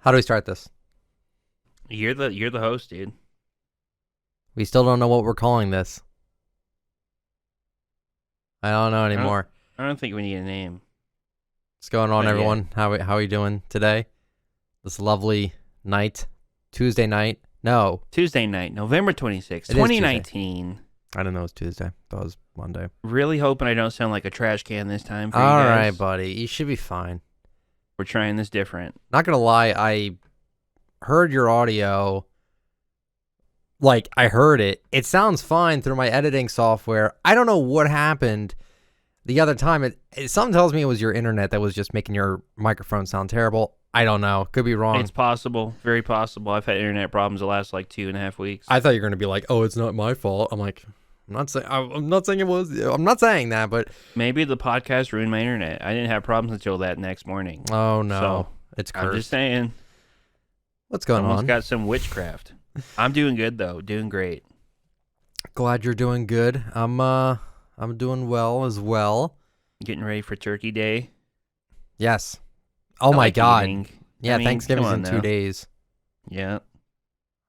How do we start this? You're the host, dude. We still don't know what we're calling this. I don't know anymore. I don't think we need a name. What's going on, Not everyone? How are you doing today? This lovely night, Tuesday night. No, Tuesday night, November 26th, It is 2019. I didn't know it was Tuesday. Thought it was Monday. Really hoping I don't sound like a trash can this time for you All guys. right, buddy. You should be fine. We're trying this different. Not gonna lie, I heard your audio. Like, I heard it. It sounds fine through my editing software. I don't know what happened the other time. Something tells me it was your internet that was just making your microphone sound terrible. I don't know. Could be wrong. It's possible. Very possible. I've had internet problems the last like 2.5 weeks. I thought you were gonna be like, "Oh, it's not my fault." I'm like, I'm not saying it was. I'm not saying that, but Maybe the podcast ruined my internet. I didn't have problems until that next morning. oh no, So, it's I'm cursed. just saying. What's going Almost on? got some witchcraft. I'm doing good though. Doing great. Glad you're doing good. I'm doing well as well. Getting ready for Turkey Day. Yes. Oh I my like God. eating. Yeah, I mean, Thanksgiving's come in on 2 now. days. Yeah.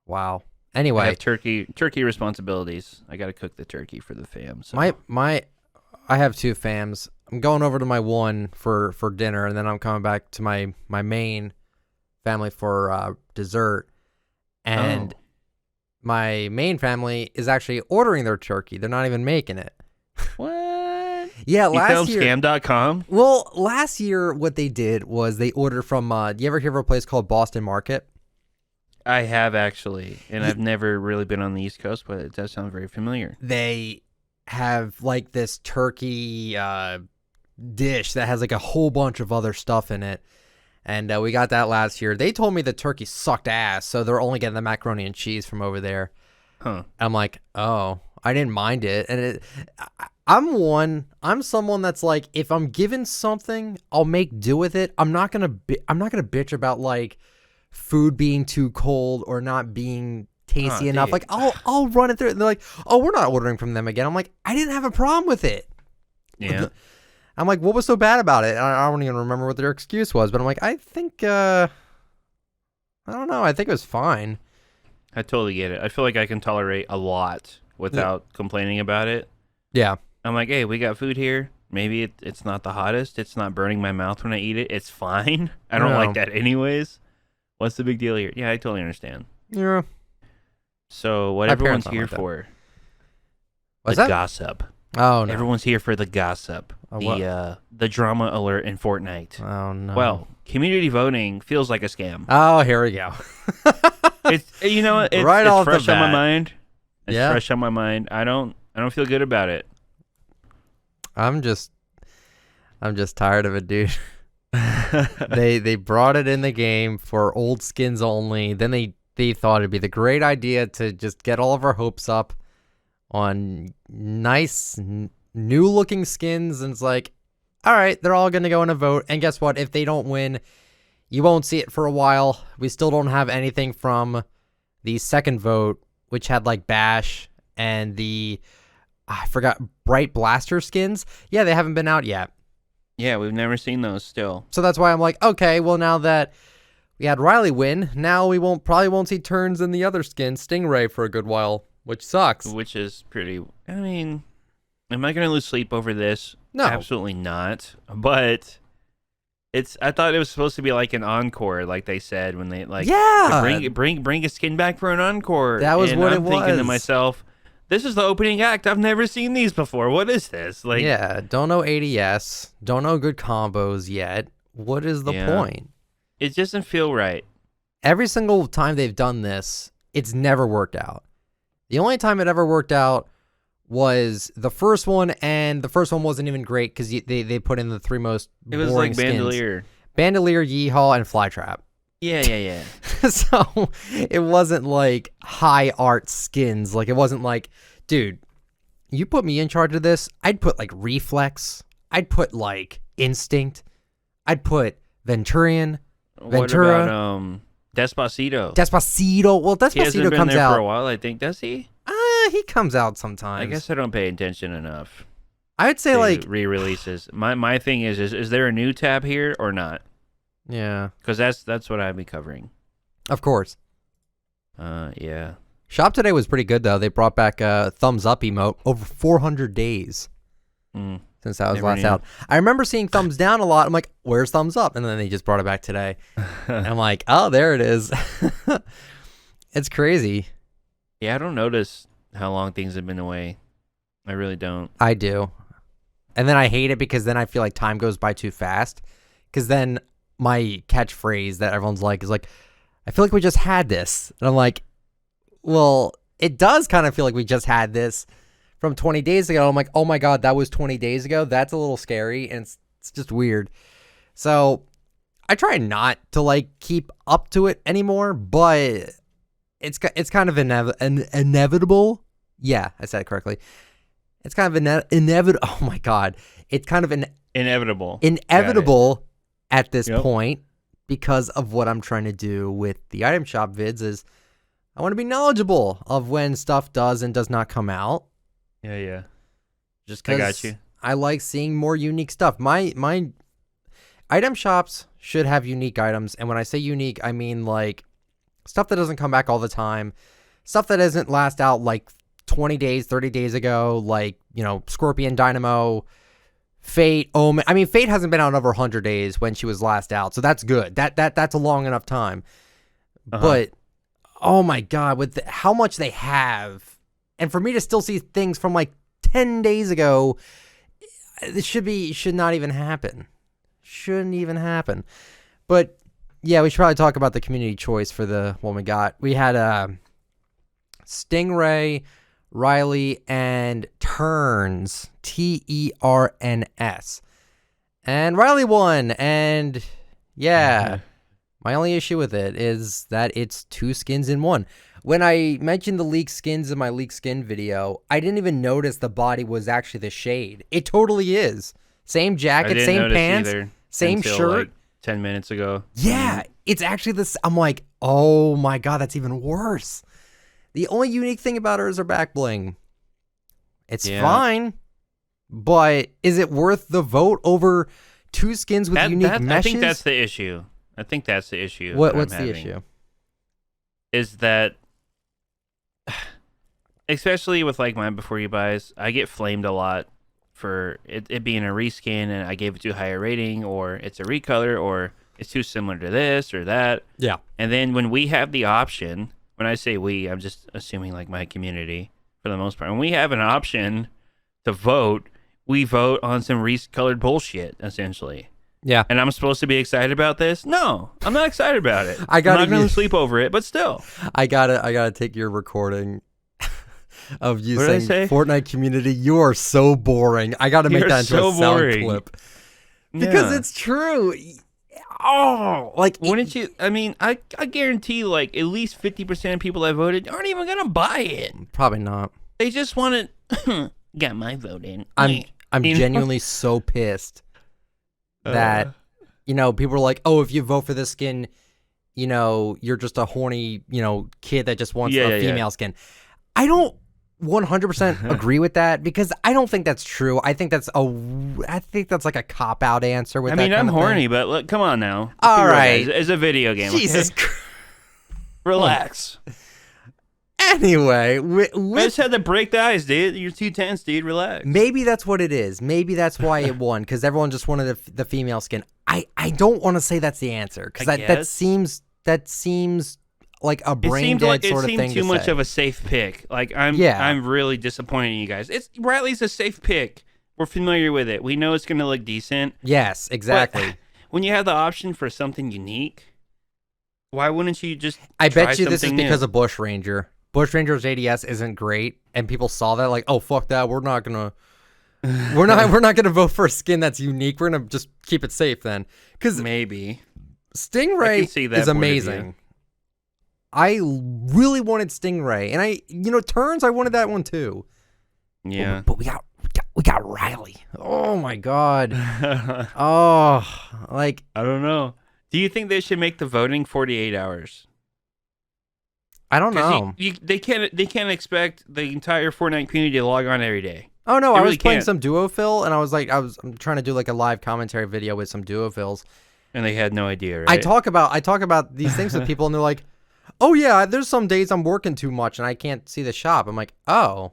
Wow. I Anyway, have turkey responsibilities. I got to cook the turkey for the fam. So. I have 2 fams. I'm going over to my one for dinner, and then I'm coming back to my main family for dessert. And my main family is actually ordering their turkey. They're not even making it. What? Yeah, You last found year. scam.com? Well, last year what they did was they ordered from. Do you ever hear of a place called Boston Market? I have actually, and I've never really been on the East Coast, but it does sound very familiar. They have like this turkey dish that has like a whole bunch of other stuff in it. And we got that last year. They told me the turkey sucked ass, so they're only getting the macaroni and cheese from over there. Huh. I'm like, oh, I didn't mind it. And I'm someone that's like, if I'm given something, I'll make do with it. I'm not gonna bitch about like food being too cold or not being tasty enough. Dude. Like I'll run it through. And they're like, oh, we're not ordering from them again. I'm like, I didn't have a problem with it. Yeah. I'm like, what was so bad about it? I don't even remember what their excuse was, but I'm like, I think, I don't know. I think it was fine. I totally get it. I feel like I can tolerate a lot without complaining about it. Yeah. I'm like, hey, we got food here. Maybe it's not the hottest. It's not burning my mouth when I eat it. It's fine. I don't No. like that anyways. What's the big deal here? Yeah, I totally understand. Yeah. So what My everyone's parents aren't here like that. for? What's the that? gossip. Oh, no. Everyone's here for the gossip. What? The drama alert in Fortnite. Oh, no. Well, community voting feels like a scam. Oh, here we go. It's it's Right off the fresh on my bat. mind. It's Yeah. fresh on my mind. I don't feel good about it. I'm just tired of it, dude. They brought it in the game for old skins only. Then they thought it'd be the great idea to just get all of our hopes up on nice new looking skins, and it's like, all right, they're all gonna go in a vote, and guess what? If they don't win, you won't see it for a while. We still don't have anything from the second vote, which had like Bash and I forgot, Bright Blaster skins. Yeah, they haven't been out yet. Yeah, we've never seen those still. So that's why I'm like, okay, well, now that we had Riley win, now we probably won't see turns in the other skin, Stingray, for a good while, which sucks. Which is pretty... I mean, am I going to lose sleep over this? No. Absolutely not. But I thought it was supposed to be like an encore, like they said when they like... Yeah. Bring a skin back for an encore. That was and what I'm it thinking to was. myself, this is the opening act. I've never seen these before. What is this? Like, Yeah, don't know ADS, don't know good combos yet. What is the Yeah. point? it doesn't feel right. Every single time they've done this, it's never worked out. The only time it ever worked out was the first one, and the first one wasn't even great because they put in the 3 most It was boring like skins. Bandolier. Bandolier, Yeehaw, and Flytrap. Yeah. So it wasn't like high art skins. Like, it wasn't like, dude, you put me in charge of this, I'd put like Reflex, I'd put like Instinct, I'd put Venturian, Ventura. What about Despacito? Despacito. Well, He hasn't Despacito been comes there for a out. while, I think. Does he? He comes out sometimes. I guess I don't pay attention enough I would say to like re-releases. My thing is there a new tab here or not? Yeah. Because that's what I'd be covering. Of course. Yeah. Shop today was pretty good though. They brought back a thumbs up emote over 400 days since that was last out. I remember seeing thumbs down a lot. I'm like, where's thumbs up? And then they just brought it back today. And I'm like, oh, there it is. It's crazy. Yeah, I don't notice how long things have been away. I really don't. I do. And then I hate it because then I feel like time goes by too fast. Because then my catchphrase that everyone's like is like, I feel like we just had this. And I'm like, well, it does kind of feel like we just had this from 20 days ago. I'm like, oh my God, that was 20 days ago. That's a little scary. And it's just weird. So I try not to like keep up to it anymore, but it's kind of inevitable. Yeah, I said it correctly. It's kind of inevitable. Oh my God. It's kind of inevitable at this point because of what I'm trying to do with the item shop vids is I want to be knowledgeable of when stuff does and does not come out. Yeah. Just because I got you. I like seeing more unique stuff. My item shops should have unique items. And when I say unique, I mean like stuff that doesn't come back all the time. Stuff that doesn't last out like 20 days, 30 days ago, like, Scorpion, Dynamo, Fate, Omen. I mean, Fate hasn't been out in over 100 days when she was last out, so that's good. That's a long enough time. But, oh my God, with how much they have, and for me to still see things from like 10 days ago, it should not even happen. Shouldn't even happen. But, yeah, we should probably talk about the community choice for the one we got. We had Stingray, Riley, and Turns, Terns. And Riley won, and yeah, my only issue with it is that it's 2 skins in 1. When I mentioned the leaked skins in my leaked skin video, I didn't even notice the body was actually the shade. It totally is. Same jacket, same pants, same shirt. Like 10 minutes ago. Yeah, it's actually this. I'm like, oh my God, that's even worse. The only unique thing about her is her back bling. It's fine, but is it worth the vote over 2 skins with unique meshes? I think that's the issue. What's the issue? Is that, especially with like my before you buys, I get flamed a lot for it being a reskin and I gave it too high a rating, or it's a recolor, or it's too similar to this or that. Yeah. And then when we have the option, when I say we, I'm just assuming like my community for the most part. When we have an option to vote, we vote on some recolored bullshit, essentially. Yeah. And I'm supposed to be excited about this? No, I'm not excited about it. I'm not going to sleep over it, but still. I gotta take your recording of you saying Fortnite community, you are so boring. I gotta make that into a sound clip. Because it's true. Oh, like wouldn't you? I mean, I guarantee like at least 50% of people that voted aren't even gonna buy it. Probably not. They just want to get my vote in. I'm genuinely so pissed that people are like, oh, if you vote for this skin, you're just a horny kid that just wants a female skin. I don't 100% agree with that because I don't think that's true. I think that's like a cop out answer with that. I mean, I'm horny, but look, come on now. All right. It's a video game. Jesus Christ. Relax. Anyway, I just had to break the ice, dude. You're too tense, dude. Relax. Maybe that's what it is. Maybe that's why it won, because everyone just wanted the female skin. I don't want to say that's the answer, because that seems like a brain dead sort of thing to say. It seemed too much of a safe pick. Like I'm really disappointed in you guys. Riley's a safe pick. We're familiar with it. We know it's going to look decent. Yes, exactly. But when you have the option for something unique, why wouldn't you just? I bet you this is because of Bush Ranger. Bush Ranger's ADS isn't great, and people saw that like, oh fuck that, we're not gonna vote for a skin that's unique. We're gonna just keep it safe then, because maybe Stingray is amazing. I really wanted Stingray, and Turns, I wanted that one too. Yeah, but we got Riley. Oh my God. Oh, like I don't know. Do you think they should make the voting 48 hours? I don't know. They can't expect the entire Fortnite community to log on every day. Oh no, I was playing some duofill, and I'm trying to do like a live commentary video with some duofills, And they had no idea, right? I talk about these things with people, and they're like, "Oh yeah, there's some days I'm working too much and I can't see the shop." I'm like, "Oh,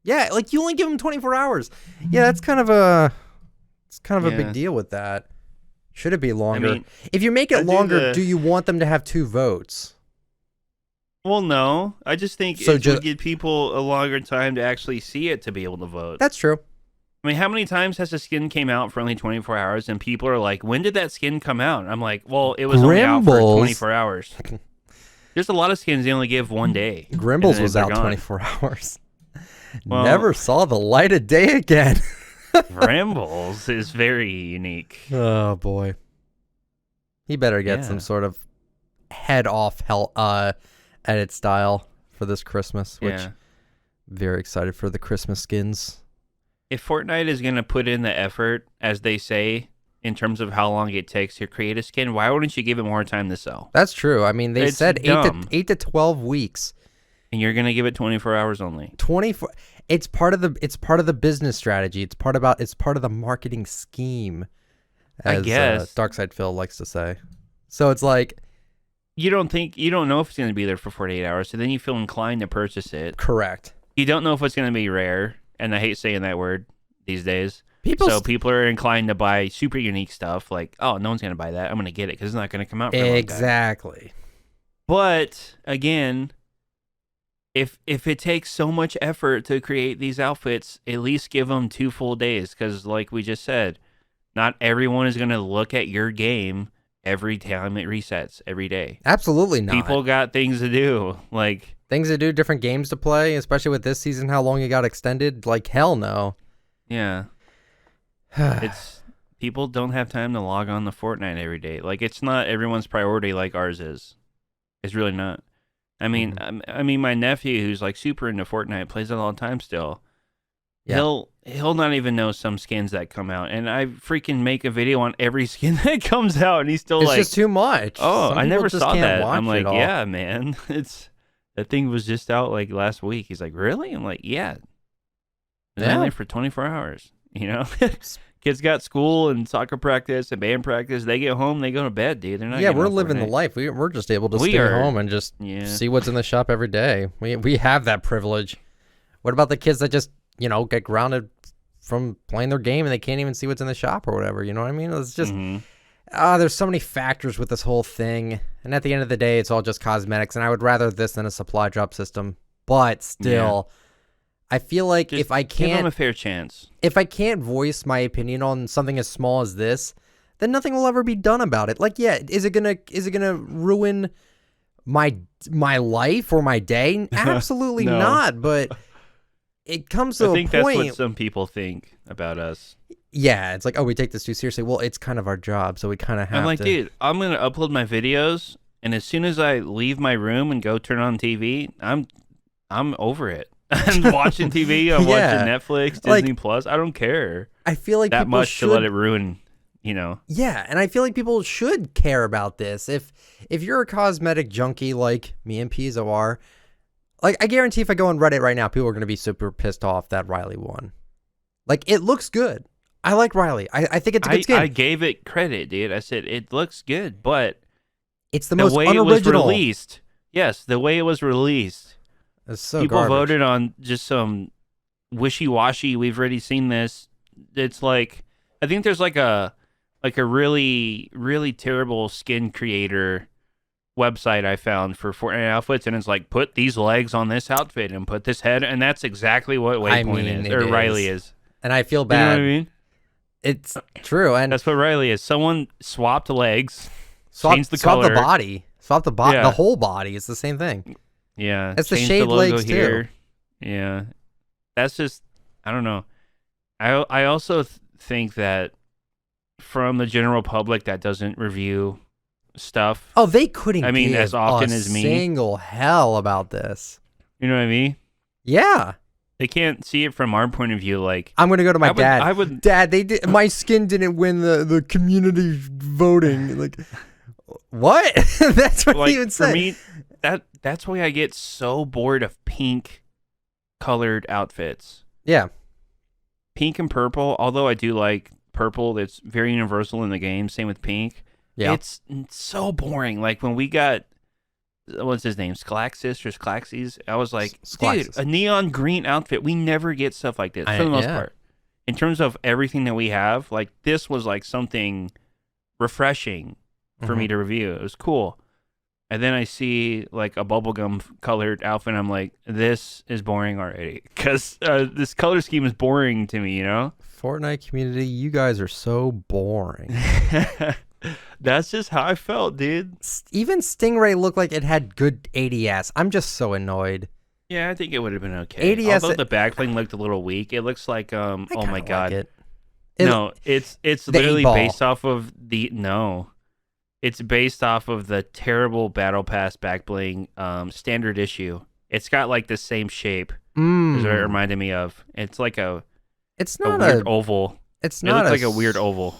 yeah, like you only give them 24 hours." Yeah, that's kind of a big deal with that. Should it be longer? I mean, if you make it longer, do you want them to have 2 votes? Well, no. I just think it would give people a longer time to actually see it to be able to vote. That's true. I mean, how many times has a skin came out for only 24 hours and people are like, when did that skin come out? And I'm like, well, it was only out for 24 hours. There's a lot of skins they only give 1 day. Grimbles was out 24 hours. Well, never saw the light of day again. Grimbles is very unique. Oh, boy. He better get some sort of head-off edit style for this Christmas, which very excited for the Christmas skins. If Fortnite is going to put in the effort, as they say, in terms of how long it takes to create a skin, why wouldn't you give it more time to sell? That's true. I mean, they said 8 to 12 weeks. And you're going to give it 24 hours only. 24. It's part of the business strategy. It's part of the marketing scheme, as I guess Darkside Phil likes to say. So it's like, you don't know if it's going to be there for 48 hours, so then you feel inclined to purchase it. Correct. You don't know if it's going to be rare. And I hate saying that word these days. People are inclined to buy super unique stuff. Like, oh, no one's going to buy that. I'm going to get it because it's not going to come out for a long time. Exactly. But, again, if it takes so much effort to create these outfits, at least give them 2 full days. Because, like we just said, not everyone is going to look at your game every time it resets every day. Absolutely not. People got things to do. Like... Things to do, different games to play, especially with this season, how long it got extended. Like, hell no. Yeah. People don't have time to log on to Fortnite every day. Like, it's not everyone's priority like ours is. It's really not. I mean, I mean, my nephew, who's like super into Fortnite, plays it all the time still. Yeah. He'll not even know some skins that come out, and I freaking make a video on every skin that comes out, and he's still it's just too much. Oh, I never saw that. I'm like, yeah, man, that thing was just out like last week. He's like, really? I'm like, yeah. It's only for 24 hours. You know, kids got school and soccer practice and band practice. They get home, they go to bed, dude. They're not. Yeah, we're living the life. We're just able to stay home and just see what's in the shop every day. We have that privilege. What about the kids that just get grounded from playing their game and they can't even see what's in the shop or whatever? You know what I mean? It's just. There's so many factors with this whole thing, and at the end of the day, it's all just cosmetics, and I would rather this than a supply drop system. But still, I feel like just if I can't give them a fair chance, if I can't voice my opinion on something as small as this, then nothing will ever be done about it. Like, yeah, is it gonna ruin my life or my day? Absolutely not. But it comes to a point. I think that's what some people think about us. Yeah, it's like, oh, we take this too seriously. Well, it's kind of our job, so we kind of have to. I'm like, dude, I'm going to upload my videos, and as soon as I leave my room and go turn on TV, I'm over it. I'm watching TV, I'm watching Netflix, Disney Plus. I don't care. I feel like that much to let it ruin, Yeah, and I feel like people should care about this. If you're a cosmetic junkie like me and PIZO are, like, I guarantee if I go on Reddit right now, people are going to be super pissed off that Riley won. Like, it looks good. I like Riley. I think it's a good skin. I gave it credit, dude. I said it looks good, but it's the most way unoriginal. It was released. Yes, the way it was released. It's so people garbage. Voted on just some wishy-washy. We've already seen this. It's like, I think there's like a really, really terrible skin creator website I found for Fortnite outfits, and it's like, put these legs on this outfit and put this head, and that's exactly what Waypoint is, or Riley is. And I feel bad. You know what I mean? It's true, and that's what Riley is. Someone swapped legs, changed the color, swap the body, the whole body. It's the same thing. Yeah, it's the shaved legs here. Too. Yeah, that's just, I don't know. I also think that from the general public that doesn't review stuff. Oh, they couldn't. I mean, give as often as me. Single hell about this. You know what I mean? Yeah. They can't see it from our point of view. Like, I'm gonna go to my dad. I would. Dad, my skin didn't win the community voting. Like, what? That's what he would say. For me, that's why I get so bored of pink colored outfits. Yeah. Pink and purple. Although I do like purple, that's very universal in the game. Same with pink. Yeah. It's so boring. Like when we got, what's his name? Sclaxis or Sclaxies? I was like, dude, a neon green outfit. We never get stuff like this for the most part. In terms of everything that we have, like this was like something refreshing for me to review. It was cool. And then I see like a bubblegum colored outfit. And I'm like, this is boring already. Because this color scheme is boring to me, you know? Fortnite community, you guys are so boring. That's just how I felt, dude. Even Stingray looked like it had good ADS. I'm just so annoyed. Yeah, I think it would have been okay. ADS, although the backbling looked a little weak. It looks like, oh my God. Like no, it's literally based off of it's based off of the terrible Battle Pass backbling standard issue. It's got like the same shape as what it reminded me of. It's like it's not a weird oval. It's it not looks like a weird oval.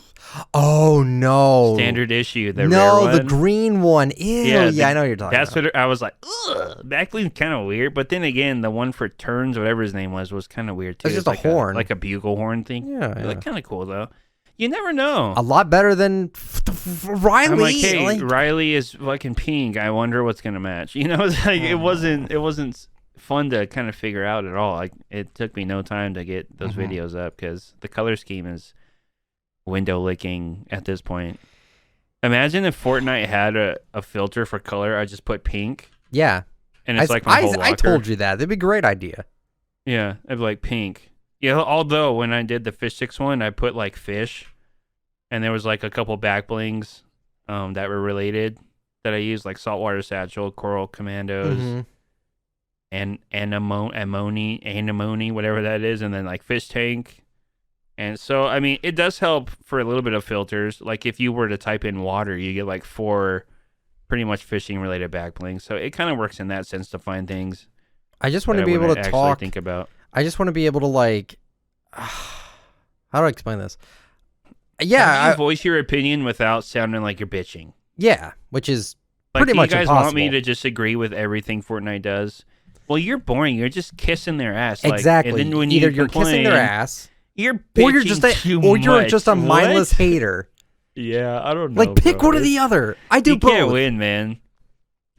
Oh no! Standard issue. The rare one. The green one. Ew. Yeah, I know what you're talking about. That's what I was like. Ugh, backbling's kind of weird, but then again, the one for turns, whatever his name was kind of weird too. It's just a horn, like a bugle horn thing. Yeah, It looked kind of cool though. You never know. A lot better than Riley. I'm like, hey, Riley is fucking pink. I wonder what's gonna match. You know, it's like it wasn't fun to kind of figure out at all. Like it took me no time to get those videos up because the color scheme is window licking at this point. Imagine if Fortnite had a filter for color. I just put pink. Yeah, and it's like my whole locker. I told you that. That'd be a great idea. Yeah, I'd be like pink. Yeah, although when I did the fish sticks one, I put like fish, and there was like a couple back blings that were related that I used, like saltwater satchel, coral commandos, and anemone, whatever that is, and then like fish tank. And so, I mean, it does help for a little bit of filters. Like if you were to type in water, you get like 4 pretty much fishing related back blings. So it kind of works in that sense to find things. I just want to be able to talk. Think about. I just want to be able to like. How do I explain this? Yeah, voice your opinion without sounding like you're bitching. Yeah, which is like, pretty much impossible. You guys want me to just agree with everything Fortnite does? Well, you're boring. You're just kissing their ass. Exactly. Like, and then when either you're kissing their ass, you're bitching you're just a mindless hater. Yeah, I don't know. Like pick one or the other. I do both. You can't win, man.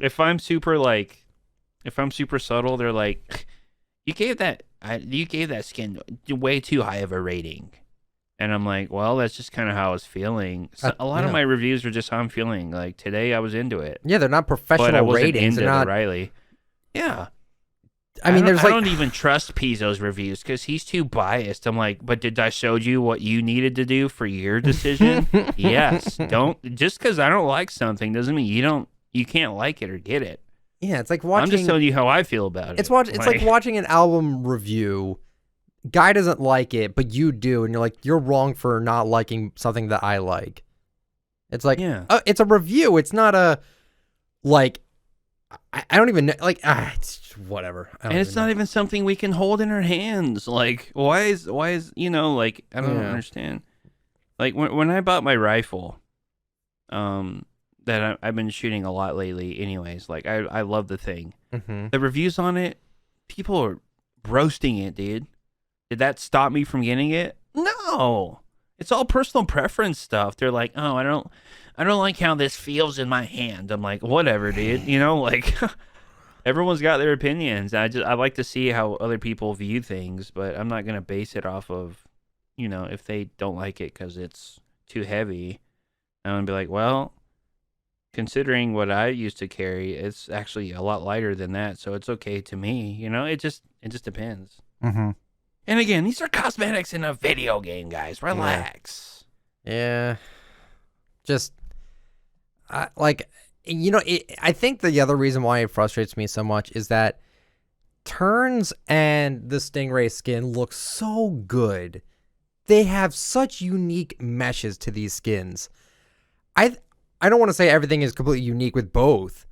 If I'm super subtle, they're like, you gave that skin way too high of a rating. And I'm like, well, that's just kind of how I was feeling. So a lot of my reviews are just how I'm feeling. Like today, I was into it. Yeah, they're not professional but I wasn't ratings. Into they're not Riley. Yeah. I mean, I don't even trust PIZO's reviews because he's too biased. I'm like, but did I show you what you needed to do for your decision? Yes. Just because I don't like something doesn't mean you can't like it or get it. Yeah, it's like watching. I'm just telling you how I feel about it. It's like watching an album review. Guy doesn't like it, but you do, and you're like, you're wrong for not liking something that I like. It's like, it's a review. It's not a like. I don't even know. Like, it's just whatever. And it's not even something we can hold in our hands. Like, why is like I don't understand. Like when I bought my rifle, that I've been shooting a lot lately. Anyways, like I love the thing. The reviews on it, people are roasting it, dude. Did that stop me from getting it? No. It's all personal preference stuff. They're like, oh, I don't like how this feels in my hand. I'm like, whatever, dude. You know, like everyone's got their opinions. I like to see how other people view things, but I'm not gonna base it off of, if they don't like it because it's too heavy. I'm gonna be like, well, considering what I used to carry, it's actually a lot lighter than that, so it's okay to me. It just depends. And again, these are cosmetics in a video game, guys. Relax. Yeah. Just, I think the other reason why it frustrates me so much is that Turns and the Stingray skin look so good. They have such unique meshes to these skins. I don't want to say everything is completely unique with both,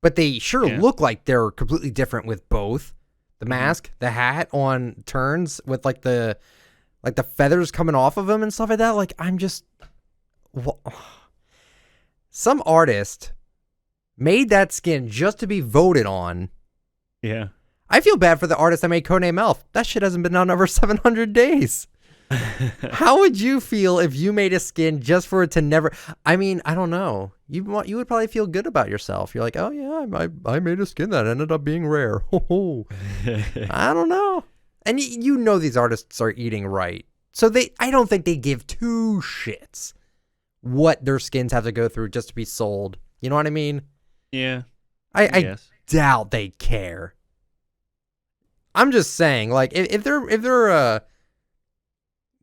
but they sure look like they're completely different with both. The mask, the hat on Turns with like the feathers coming off of them and stuff like that. Like some artist made that skin just to be voted on. Yeah. I feel bad for the artist that made Codename Elf. That shit hasn't been on over 700 days. How would you feel if you made a skin just for it to never? I mean, I don't know. You would probably feel good about yourself. You're like, oh yeah, I made a skin that ended up being rare. I don't know. And you know these artists are eating right, so I don't think they give two shits what their skins have to go through just to be sold. You know what I mean? Yeah. I doubt they care. I'm just saying, like, if they're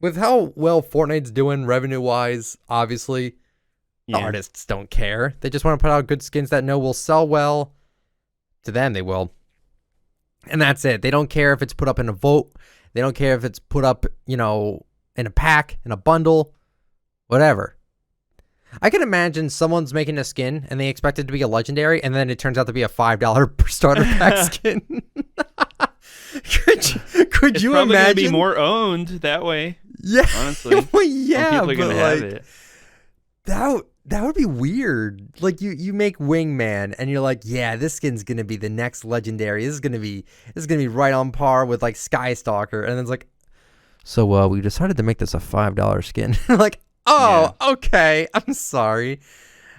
with how well Fortnite's doing revenue wise, obviously, the artists don't care. They just want to put out good skins that will sell well. To them, they will. And that's it. They don't care if it's put up in a vote. They don't care if it's put up, in a pack, in a bundle, whatever. I can imagine someone's making a skin and they expect it to be a legendary, and then it turns out to be a $5 per starter pack skin. Could you imagine? It's be more owned that way. Yeah, honestly. Well, yeah, people are gonna have it. That would be weird. Like you make Wingman and you're like, yeah, this skin's gonna be the next legendary. This is gonna be right on par with like Skystalker, and then it's like, so we decided to make this a $5 skin. Like, oh, yeah. Okay, I'm sorry.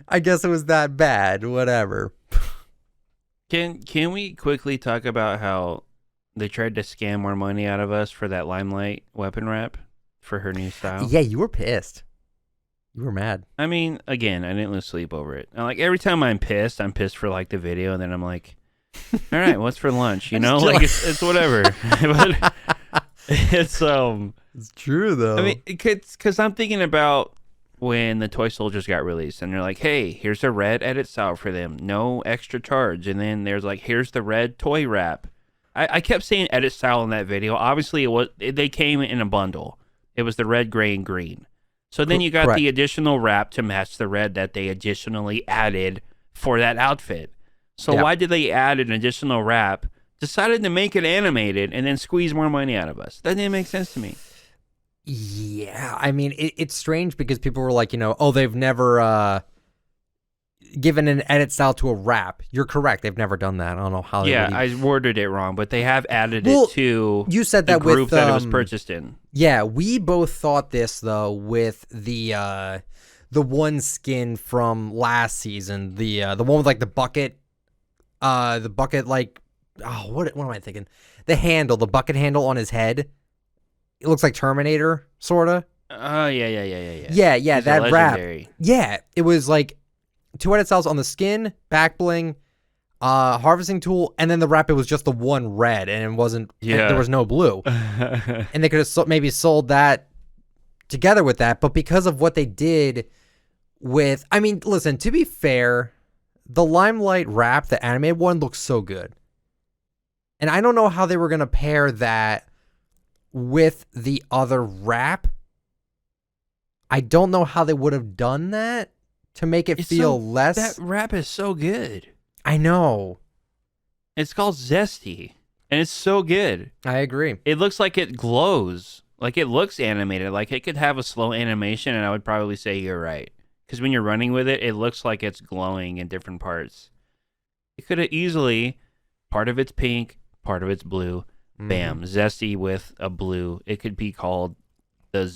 I guess it was that bad. Whatever. Can we quickly talk about how they tried to scam more money out of us for that Limelight weapon wrap for her new style? Yeah, you were pissed. You were mad. I mean, again, I didn't lose sleep over it. Like every time I'm pissed for like the video, and then I'm like, all right, what's for lunch? You know, like it's whatever. But it's true though. I mean, because I'm thinking about when the Toy Soldiers got released, and they're like, hey, here's a red edit style for them, no extra charge, and then there's like, here's the red toy wrap. I kept saying edit style in that video. Obviously, they came in a bundle. It was the red, gray, and green. So then you got the additional wrap to match the red that they additionally added for that outfit. So why did they add an additional wrap, decided to make it animated, and then squeeze more money out of us? That didn't make sense to me. Yeah, I mean, it's strange because people were like, they've never given an edit style to a wrap. You're correct. They've never done that. I don't know how. Yeah, I worded it wrong, but they have added it to you said that the group with, that it was purchased in. Yeah, we both thought this though with the one skin from last season, the one with like the bucket like, oh, what am I thinking? The bucket handle on his head. It looks like Terminator, sorta. Oh yeah. Yeah, that wrap. Yeah, it was like 2 edit styles on the skin, back bling, harvesting tool, and then the wrap. It was just the one red, and it wasn't. Yeah, and there was no blue. And they could have maybe sold that together with that, but because of what they did with, I mean, listen. To be fair, the Limelight wrap, the animated one, looks so good, and I don't know how they were gonna pair that with the other wrap. I don't know how they would have done that to make it feel less. That wrap is so good. I know. It's called Zesty, and it's so good. I agree. It looks like it glows. Like it looks animated. Like it could have a slow animation, and I would probably say you're right. Because when you're running with it, it looks like it's glowing in different parts. It could have easily, part of it's pink, part of it's blue. Bam, Zesty with a blue. It could be called the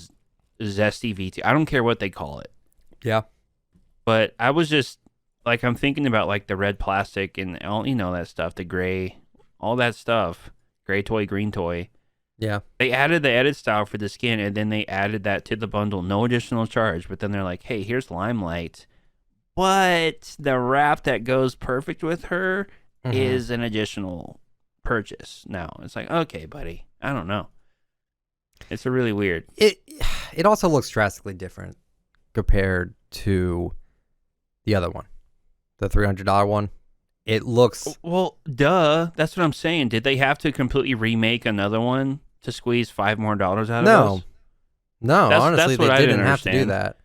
Zesty VT. I don't care what they call it. Yeah. But I was just, like, I'm thinking about, like, the red plastic and all, that stuff, the gray, all that stuff. Gray toy, green toy. Yeah. They added the edit style for the skin, and then they added that to the bundle. No additional charge. But then they're like, hey, here's Limelight. But the wrap that goes perfect with her is an additional purchase. Now it's like, okay, buddy, I don't know. It's a really weird. It also looks drastically different compared to the other one, the $300 one. It looks duh. That's what I'm saying. Did they have to completely remake another one to squeeze $5 more out of us? No. Honestly, they didn't have to do that.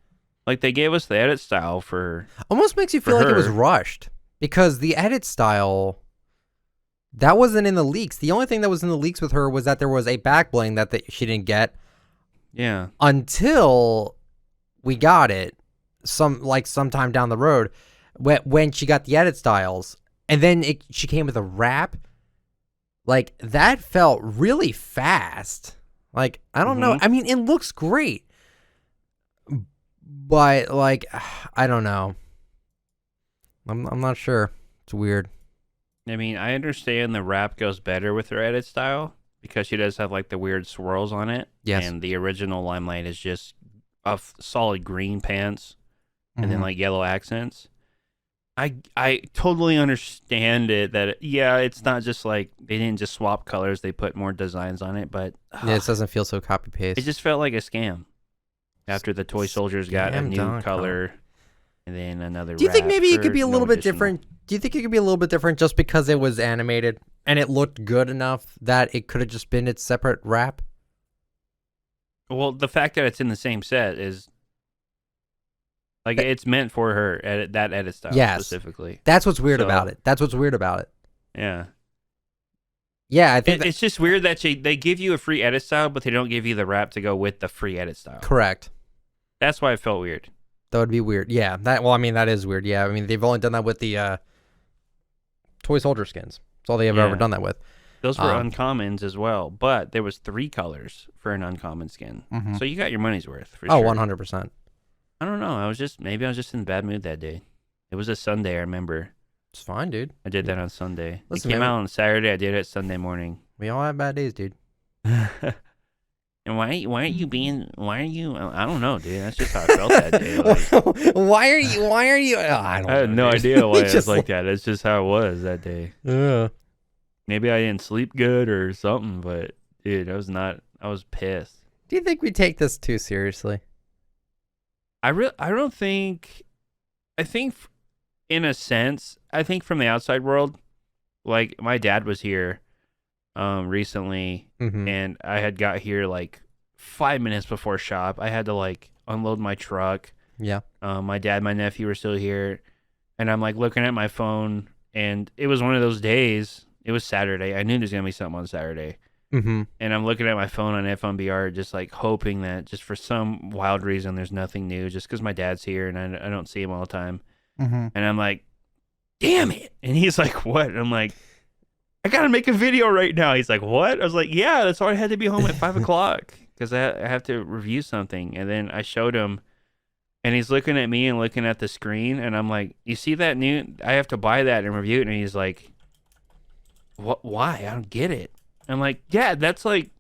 Like they gave us the edit style for. Almost makes you feel like it was rushed because the edit style. That wasn't in the leaks. The only thing that was in the leaks with her was that there was a back bling that she didn't get. Yeah. Until we got it, sometime down the road, when she got the edit styles, and then she came with a wrap. Like that felt really fast. Like, I don't know. I mean, it looks great. But, like, I don't know. I'm not sure. It's weird. I mean, I understand the wrap goes better with her edit style because she does have like the weird swirls on it. Yes. And the original Limelight is just a solid green pants and then like yellow accents. I totally understand it that it's not just like they didn't just swap colors, they put more designs on it, but it doesn't feel so copy paste. It just felt like a scam. After the toy soldiers got a new color and then another. Do you think maybe it could be a little bit different? Do you think it could be a little bit different just because it was animated and it looked good enough that it could have just been its separate wrap? Well, the fact that it's in the same set is like it's meant for her that edit style specifically. That's what's weird about it. That's what's weird about it. Yeah. Yeah, I think it's just weird that they give you a free edit style, but they don't give you the wrap to go with the free edit style. Correct. That's why it felt weird. That would be weird. Yeah. That is weird. Yeah. I mean, they've only done that with the toy soldier skins. That's all they have ever done that with. Those were uncommons as well, but there was 3 colors for an uncommon skin. So you got your money's worth for sure. 100%. I don't know. Maybe I was just in a bad mood that day. It was a Sunday, I remember. It's fine, dude. I did that on Sunday. Listen, it came out on Saturday. I did it Sunday morning. We all have bad days, dude. And why are you? I don't know, dude. That's just how I felt that day. Like, why are you? Oh, I don't know. I had no idea why it was like that. That's just how it was that day. Yeah. Maybe I didn't sleep good or something, but dude, I was pissed. Do you think we take this too seriously? I don't think. I think, in a sense, I think from the outside world, like my dad was here recently, and I had got here like 5 minutes before shop. I had to like unload my truck. Yeah. My dad, my nephew were still here, and I'm like looking at my phone, and it was one of those days. It was Saturday. I knew there's gonna be something on Saturday. And I'm looking at my phone on FMBR, just like hoping that just for some wild reason there's nothing new, just because my dad's here and I don't see him all the time. And I'm like, damn it. And he's like, what? And I'm like, I got to make a video right now. He's like, what? I was like, yeah, that's why I had to be home at 5 o'clock because I have to review something. And then I showed him and he's looking at me and looking at the screen. And I'm like, you see that new? I have to buy that and review it. And he's like, what? Why? I don't get it. I'm like, yeah, that's like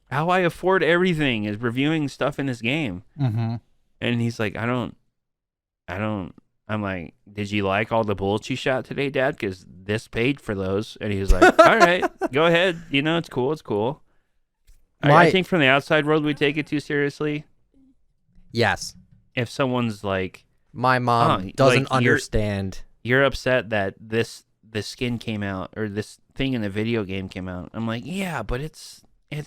how I afford everything is reviewing stuff in this game. And he's like, I don't. I'm like, did you like all the bullets you shot today, Dad? Because this paid for those. And he was like, all right, go ahead. You know, it's cool. It's cool. I think from the outside world, we take it too seriously. Yes. If someone's like, my mom doesn't understand. You're upset that this skin came out or this thing in the video game came out. I'm like, yeah, but it's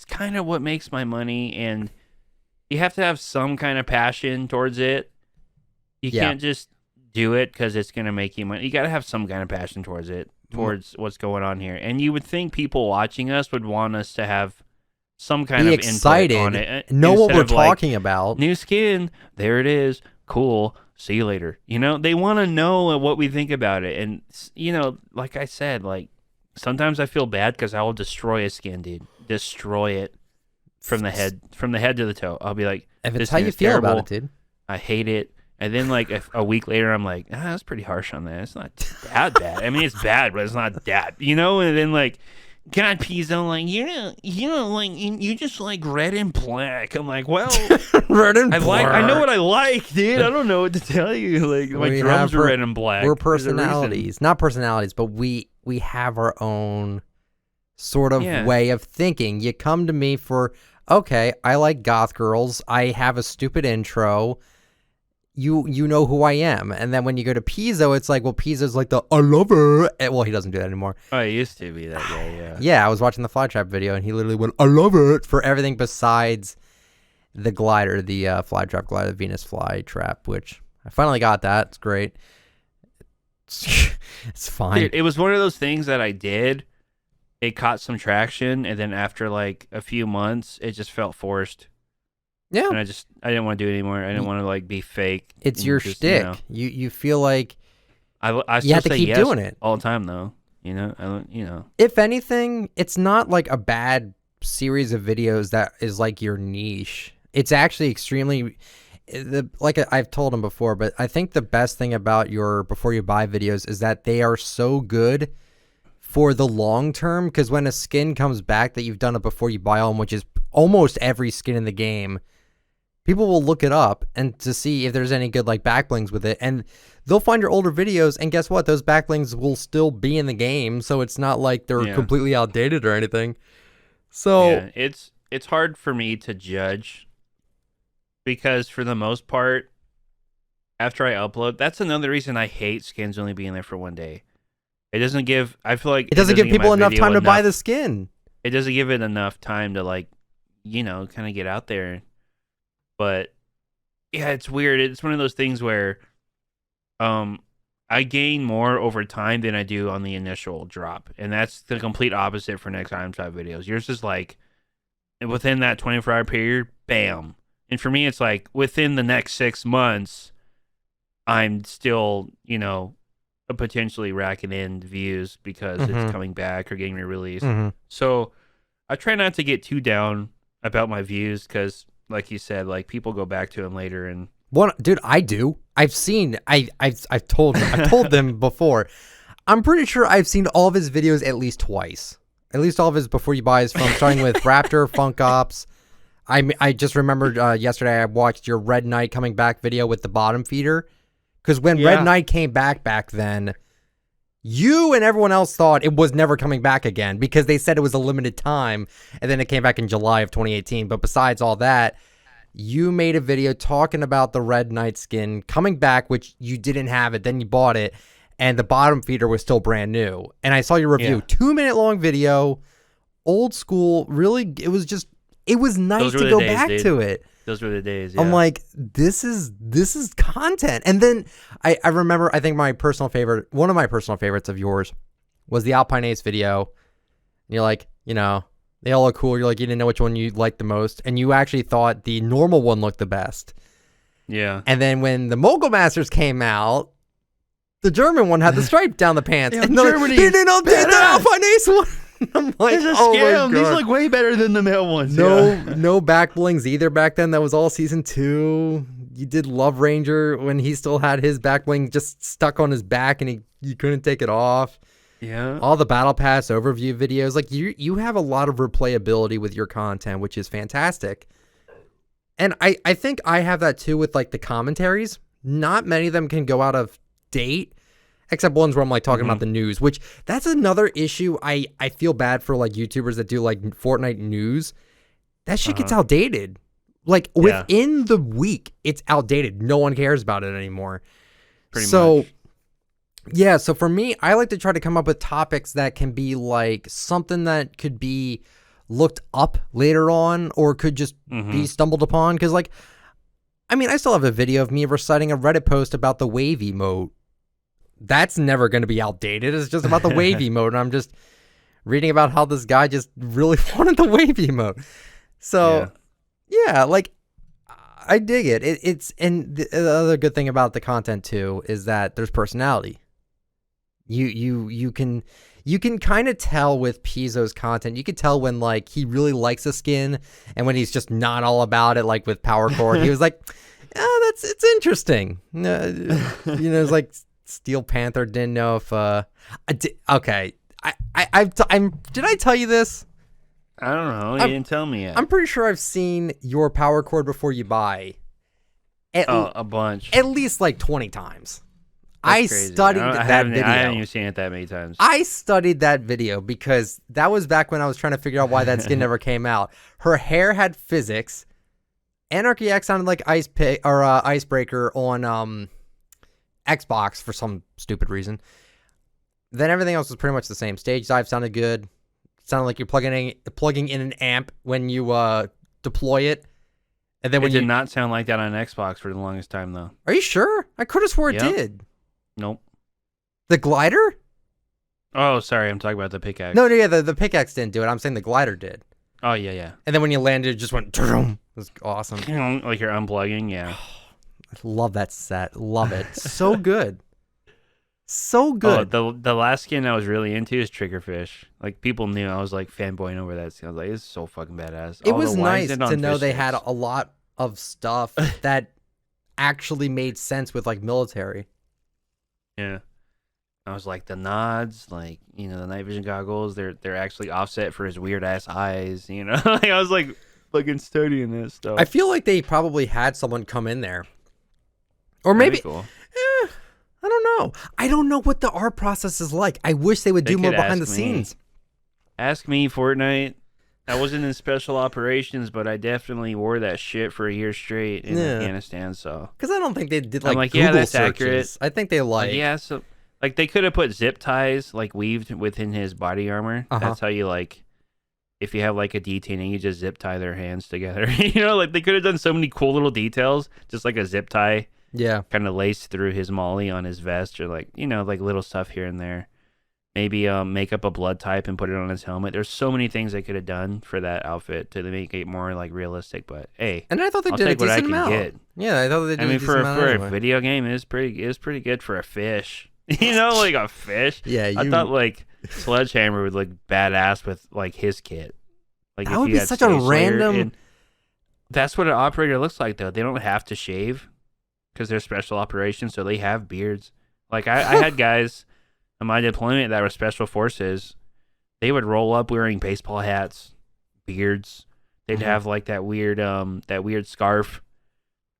kind of what makes my money, and you have to have some kind of passion towards it. You can't just do it because it's going to make you money. You got to have some kind of passion towards it, towards what's going on here. And you would think people watching us would want us to have some kind of excited, input on it. Know what we're talking about. New skin, there it is, cool, see you later. You know, they want to know what we think about it. And, you know, like I said, like, sometimes I feel bad because I will destroy a skin, dude. Destroy it from the head to the toe. I'll be like, if it's how you feel about it, dude. I hate it. And then like a week later, I'm like, that's pretty harsh on that. It's not that bad. I mean, it's bad, but it's not that, you know. And then like, God, PIZO, like like you just like red and black. I'm like, well, red and black. I know what I like, dude. I don't know what to tell you. Like my drums are red and black. We're personalities, not personalities, but we have our own sort of way of thinking. You come to me for, okay, I like goth girls. I have a stupid intro. You know who I am. And then when you go to PIZO, it's like, well, PIZO's like I love her. Well, he doesn't do that anymore. Oh, he used to be that guy, yeah. Yeah, I was watching the Flytrap video, and he literally went, I love it, for everything besides the glider, the Flytrap glider, the Venus Flytrap, which I finally got that. It's great. It's fine. Dude, it was one of those things that I did. It caught some traction, and then after like a few months, it just felt forced. Yeah. And I didn't want to do it anymore. I didn't want to like be fake. It's your shtick. You feel like I you have to keep doing it all the time though. You know, I don't. You know. If anything, it's not like a bad series of videos that is like your niche. It's actually extremely, like I've told him before, but I think the best thing about your before you buy videos is that they are so good for the long term, because when a skin comes back that you've done it before you buy on, which is almost every skin in the game, people will look it up and to see if there's any good like backblings with it, and they'll find your older videos, and guess what? Those backblings will still be in the game, so it's not like they're completely outdated or anything. So it's hard for me to judge, because for the most part, after I upload, that's another reason I hate skins only being there for one day. It doesn't give, I feel like it doesn't give people enough time to buy the skin. It doesn't give it enough time to like, kind of get out there. But yeah, it's weird. It's one of those things where I gain more over time than I do on the initial drop. And that's the complete opposite for next item shop videos. Yours is like within that 24-hour period, bam. And for me, it's like within the next 6 months, I'm still, potentially racking in views because it's coming back or getting re-released. So I try not to get too down about my views, because like you said, like people go back to them later. And dude, I do. I've told them before. I'm pretty sure I've seen all of his videos at least twice. At least all of his before you buys, from starting with Raptor, Funk Ops. I just remembered yesterday I watched your Red Knight coming back video with the bottom feeder. Because when Red Knight came back then, you and everyone else thought it was never coming back again, because they said it was a limited time, and then it came back in July of 2018. But besides all that, you made a video talking about the Red Knight skin coming back, which you didn't have it, then you bought it, and the bottom feeder was still brand new. And I saw your review, 2-minute long video, old school, really, it was nice to go back to it. Those were the days. Yeah. I'm like, this is content. And then I remember, I think one of my personal favorites of yours was the Alpine Ace video. And you're like, they all look cool. You're like, you didn't know which one you liked the most, and you actually thought the normal one looked the best. Yeah. And then when the Mogul Masters came out, the German one had the stripe down the pants. And Germany, they didn't update the Alpine Ace one. I'm like, it's a scam. These look way better than the male ones. No back blings either back then. That was all season 2. You did Love Ranger when he still had his back bling just stuck on his back and you couldn't take it off. Yeah. All the Battle Pass overview videos. Like you have a lot of replayability with your content, which is fantastic. And I think I have that too with like the commentaries. Not many of them can go out of date. Except ones where I'm like talking about the news, which that's another issue. I feel bad for like YouTubers that do like Fortnite news. That shit gets outdated. Like within the week, it's outdated. No one cares about it anymore. Pretty much. Yeah. So for me, I like to try to come up with topics that can be like something that could be looked up later on or could just be stumbled upon. Cause like, I still have a video of me reciting a Reddit post about the wave emote. That's never going to be outdated. It's just about the wave emote, and I'm just reading about how this guy just really wanted the wave emote. So, like, I dig it. And the other good thing about the content too is that there's personality. You can kind of tell with PIZO's content. You can tell when like he really likes a skin, and when he's just not all about it. Like with Power Core, he was like, it's interesting. It's like. Steel Panther didn't know if did I tell you this? I don't know. You didn't tell me yet. I'm pretty sure I've seen your power cord before you buy. A bunch. At least like 20 times. I studied that video. I haven't even seen it that many times. I studied that video because that was back when I was trying to figure out why that skin never came out. Her hair had physics. Anarchy X sounded like Icebreaker on Xbox for some stupid reason. Then everything else was pretty much the same. Stage dive sounded good. It sounded like you're plugging in an amp when you deploy it. And then it did not sound like that on Xbox for the longest time, though. Are you sure? I could have swore it did. Nope. The glider? Oh, sorry. I'm talking about the pickaxe. No, yeah, the pickaxe didn't do it. I'm saying the glider did. Oh, yeah. And then when you landed, it just went... It was awesome. Like you're unplugging, yeah. I love that set. Love it. So good. So good. The last skin I was really into is Triggerfish. Like, people knew I was like fanboying over that skin. I was like, it's so fucking badass. It was nice to know they had a lot of stuff that actually made sense with like military. Yeah. I was like, the nods, like, you know, the night vision goggles, they're actually offset for his weird ass eyes, you know? Like, I was like fucking studying this stuff. I feel like they probably had someone come in there. Or maybe cool. I don't know. I don't know what the art process is like. I wish they would do more behind the scenes. Ask me, Fortnite. I wasn't in special operations, but I definitely wore that shit for a year straight in Afghanistan. So, because I don't think they did like Google that's searches. Accurate. I think they so like they could have put zip ties like weaved within his body armor. That's how you like. If you have like a detainee, you just zip tie their hands together. You know, like they could have done so many cool little details, just like a zip tie. Yeah. Kind of laced through his molly on his vest, or like, you know, like little stuff here and there. Maybe make up a blood type and put it on his helmet. There's so many things they could have done for that outfit to make it more like realistic. But hey, and I thought they did a decent amount. Yeah, I thought they did. I mean, for a video game, it's pretty good for a fish. You know, like a fish. Yeah, I thought like Sledgehammer would look badass with like his kit. Like that would be such a random. That's what an operator looks like, though. They don't have to shave because they're special operations, so they have beards. Like I had guys on my deployment that were special forces. They would roll up wearing baseball hats, beards. They'd have like that weird scarf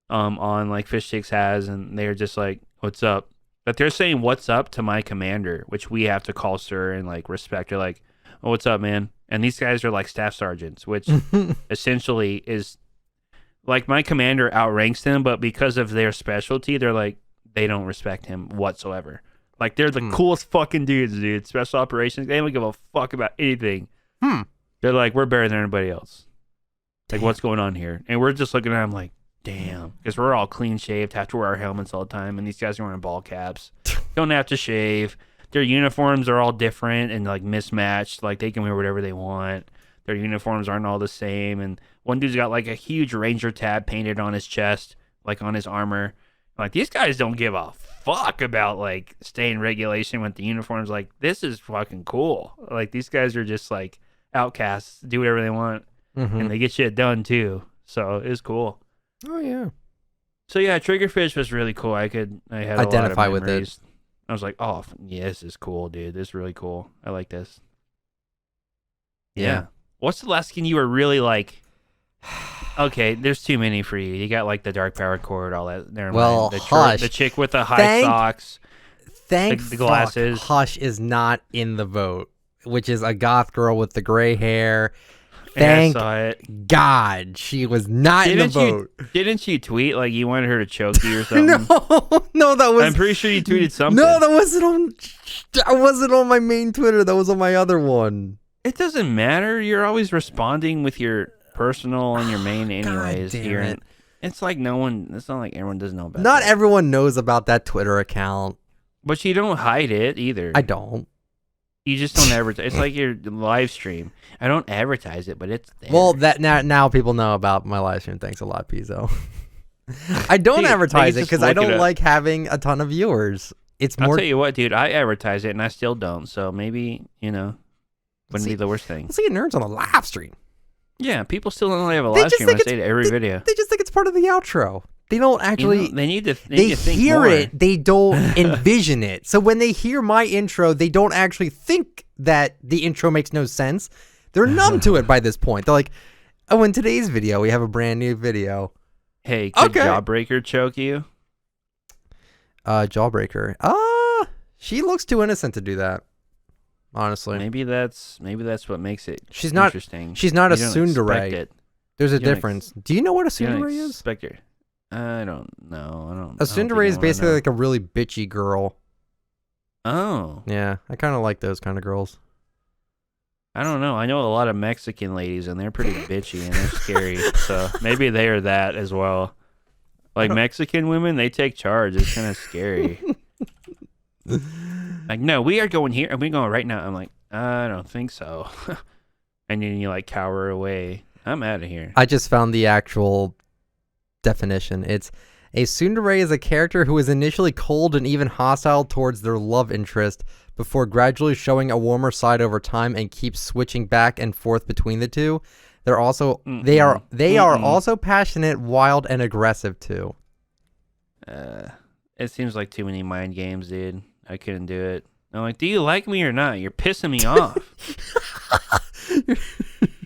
on like Fish Sticks has, and they're just like, "What's up?" But they're saying "What's up" to my commander, which we have to call sir and like respect. They're like, "Oh, what's up, man?" And these guys are like staff sergeants, which essentially is like my commander outranks them, but because of their specialty, they're like, they don't respect him whatsoever. Like, they're the coolest fucking dudes, dude. Special operations, they don't give a fuck about anything. They're like, we're better than everybody else. Like, what's going on here? And we're just looking at them like, damn. Because we're all clean shaved, have to wear our helmets all the time, and these guys are wearing ball caps. Don't have to shave. Their uniforms are all different and like mismatched. Like, they can wear whatever they want. Their uniforms aren't all the same. And one dude's got like a huge Ranger tab painted on his chest, like on his armor. Like, these guys don't give a fuck about like staying regulation with the uniforms. Like, this is fucking cool. Like, these guys are just like outcasts, do whatever they want, and they get shit done too. So it's cool. Oh yeah. So yeah, Triggerfish was really cool. I had identify a lot of with it. I was like, oh yeah, this is cool, dude. This is really cool. I like this. Yeah. What's the last skin you were really like? Okay, there's too many for you. You got like the dark power cord, all that. Never well, mind. Hush. The chick with the high socks. The glasses. Hush is not in the vote, which is a goth girl with the gray hair. Thank God she was not in the vote. Didn't you tweet like you wanted her to choke you or something? No, that was. I'm pretty sure you tweeted something. No, that wasn't on my main Twitter. That was on my other one. It doesn't matter. You're always responding with your personal on your main anyways. It's like it's not like everyone doesn't know about Not everyone knows about that Twitter account. But you don't hide it either. I don't. You just don't advertise. It's like your live stream. I don't advertise it, but it's there. Well, that now people know about my live stream. Thanks a lot, PIZO. I don't advertise it because I don't like having a ton of viewers. I'll tell you what, dude. I advertise it and I still don't. So maybe, wouldn't be the worst thing. Let's see nerds on a live stream. Yeah, people still don't have a live stream. I say to every video. They just think it's part of the outro. They don't actually. They need to. They think hear more. it. They don't envision it. So when they hear my intro, they don't actually think that the intro makes no sense. They're numb to it by this point. They're like, "Oh, in today's video, we have a brand new video." Hey, could Jawbreaker choke you? Jawbreaker. She looks too innocent to do that. Honestly, maybe that's what makes it. She's not interesting. She's not a tsundere. There's a difference. Do you know what a tsundere is? I don't know. A tsundere is basically like a really bitchy girl. Oh. Yeah, I kind of like those kind of girls. I don't know. I know a lot of Mexican ladies, and they're pretty bitchy and they're scary. So maybe they are that as well. Like Mexican women, they take charge. It's kind of scary. Like, no, we are going here, and we're going right now. I'm like, I don't think so. And then you like cower away. I'm out of here. I just found the actual definition. It's A tsundere is a character who is initially cold and even hostile towards their love interest before gradually showing a warmer side over time and keeps switching back and forth between the two. They're also they are also passionate, wild, and aggressive too. It seems like too many mind games, dude. I couldn't do it. I'm like, do you like me or not? You're pissing me off.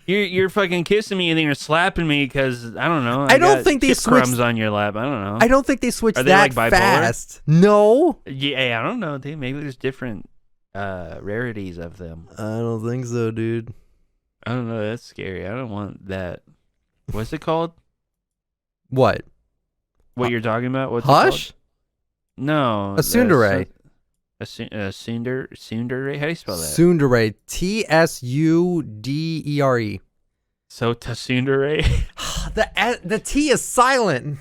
You're fucking kissing me and then you're slapping me because I don't know. I don't think they switched crumbs on your lap. I don't know. I don't think they switched Are they that like bipolar? fast. No. Yeah, I don't know, dude. Maybe there's different rarities of them. I don't think so, dude. I don't know. That's scary. I don't want that. What's it called? What? What you're talking about? What's Hush? It called? No. A tsundere. A tsundere? How do you spell that? Tsundere. Tsundere. So tsundere? The T is silent.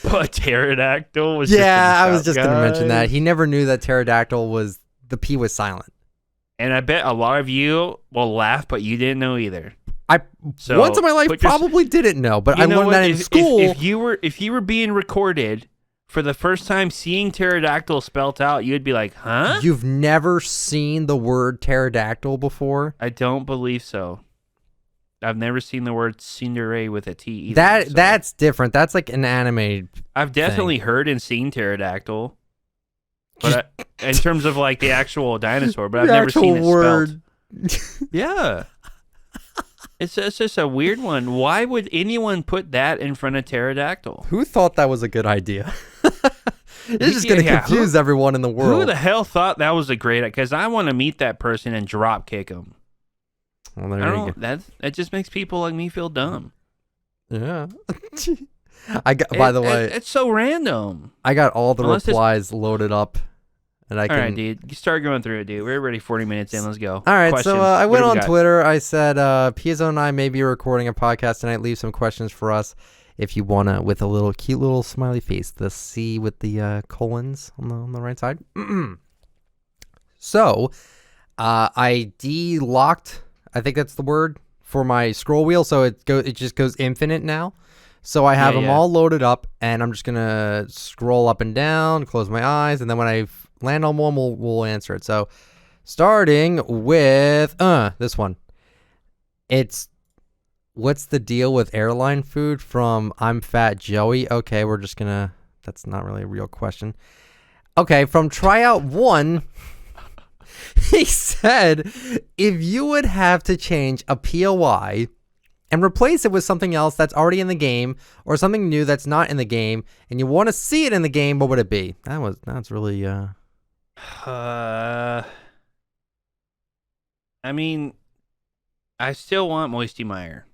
A pterodactyl was I was just going to mention that. He never knew that pterodactyl the P was silent. And I bet a lot of you will laugh, but you didn't know either. Once in my life probably didn't know, but I learned that in school. If you were being recorded for the first time seeing pterodactyl spelt out, you'd be like, huh? You've never seen the word pterodactyl before? I don't believe so. I've never seen the word tsundere with a T either. That's different. That's like an anime. I've definitely heard and seen pterodactyl. But in terms of like the actual dinosaur, but I've never seen it spelled. Yeah. It's just a weird one. Why would anyone put that in front of pterodactyl? Who thought that was a good idea? It's just going to confuse everyone in the world. Who the hell thought that was a great idea? Because I want to meet that person and drop kick him. Well, there you go. That just makes people like me feel dumb. Yeah. By the way, it's so random. I got all the replies loaded up. And all right, dude. You start going through it, dude. We're already 40 minutes in. Let's go. All right, questions. So I went on Twitter. I said, PIZO and I may be recording a podcast tonight. Leave some questions for us if you want to, with a little cute little smiley face. The C with the colons on the right side. So I de-locked, I think that's the word, for my scroll wheel. So it just goes infinite now. So I have them all loaded up, and I'm just going to scroll up and down, close my eyes, and then when I land on one, we'll answer it. So starting with this one. It's what's the deal with airline food from I'm Fat Joey? Okay, we're just going to, that's not really a real question. Okay, from Tryout 1, he said, if you would have to change a POI and replace it with something else that's already in the game or something new that's not in the game and you want to see it in the game, what would it be? That's really I mean, I still want Moisty Meyer.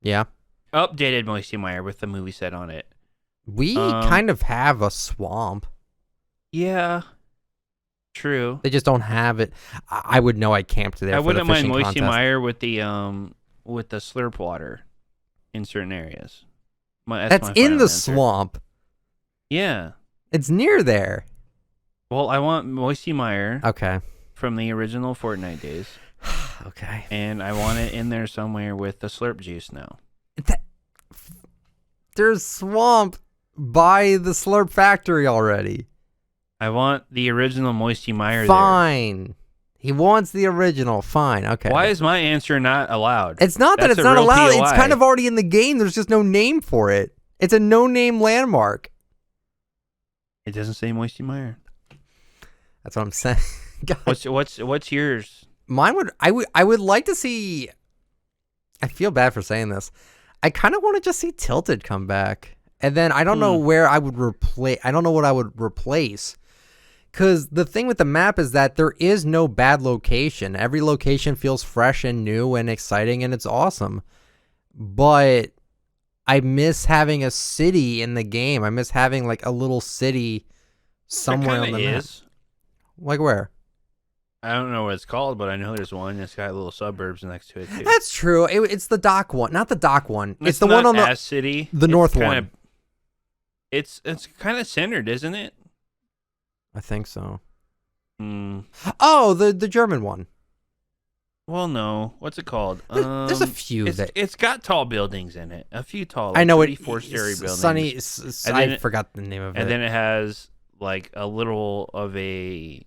Yeah. Updated Moisty Meyer with the movie set on it. We kind of have a swamp. Yeah. True. They just don't have it. I would know I camped there. I wouldn't mind Moisty Meyer with the slurp water in certain areas. That's in the swamp. Yeah. It's near there. Well, I want Moisty Meyer. Okay. From the original Fortnite days. Okay. And I want it in there somewhere with the slurp juice now. There's swamp by the slurp factory already. I want the original Moisty Meyer Fine. there. He wants the original. Fine. Okay. Why is my answer not allowed? It's not that it's not allowed. POI. It's kind of already in the game. There's just no name for it. It's a no-name landmark. It doesn't say Moisty Meyer. That's what I'm saying. What's yours? Mine I would like to see. I feel bad for saying this. I kind of want to just see Tilted come back, and then I don't know where I would replace. I don't know what I would replace. Because the thing with the map is that there is no bad location. Every location feels fresh and new and exciting, and it's awesome. But I miss having a city in the game. I miss having like a little city somewhere on the map. Like where? I don't know what it's called, but I know there's one that's got little suburbs next to it too. That's true. It's the dock one, not the dock one. It's the one on the city, the north one. It's kind of centered, isn't it? I think so. Oh, the German one. Well, no. What's it called? There's a few it's got tall buildings in it. A few tall. I know 4-story buildings. Sunny. I forgot the name of it. And then it has like a little of a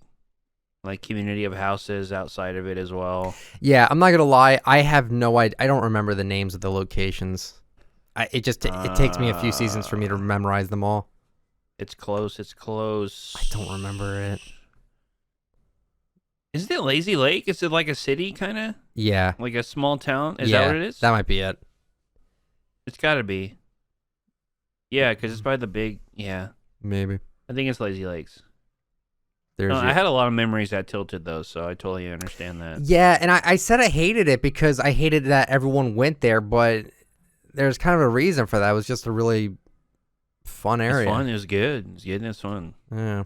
like community of houses outside of it as well. Yeah, I'm not gonna lie. I have no idea. I don't remember the names of the locations. It takes me a few seasons for me to memorize them all. It's close. It's close. I don't remember it. Isn't it Lazy Lake? Is it like a city kind of? Yeah. Like a small town? Is that what it is? That might be it. It's got to be. Yeah, because it's by the big. Yeah. Maybe. I think it's Lazy Lakes. I had a lot of memories that tilted though, so I totally understand that. Yeah, and I said I hated it because I hated that everyone went there, but there's kind of a reason for that. It was just a really fun area. It's fun. It was good. It was good and it's fun. Yeah.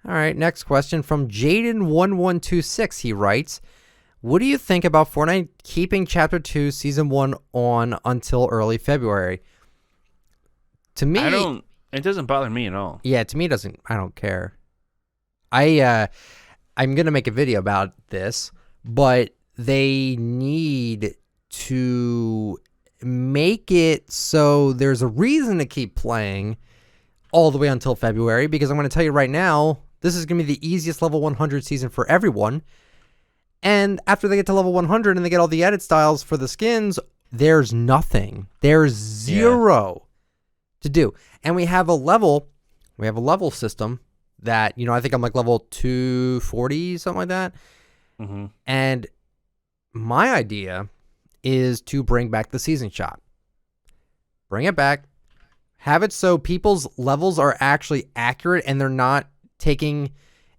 All right, next question from Jaden1126. He writes, what do you think about Fortnite keeping Chapter 2 Season 1 on until early February? To me... It doesn't bother me at all. Yeah, to me it doesn't... I don't care. I'm going to make a video about this, but they need to make it so there's a reason to keep playing all the way until February, because I'm going to tell you right now, this is going to be the easiest level 100 season for everyone. And after they get to level 100 and they get all the edit styles for the skins, there's nothing. There's zero to do. And we have a level system that, I think I'm like level 240, something like that. Mm-hmm. And my idea is to bring back the season shop. Bring it back. Have it so people's levels are actually accurate and they're not taking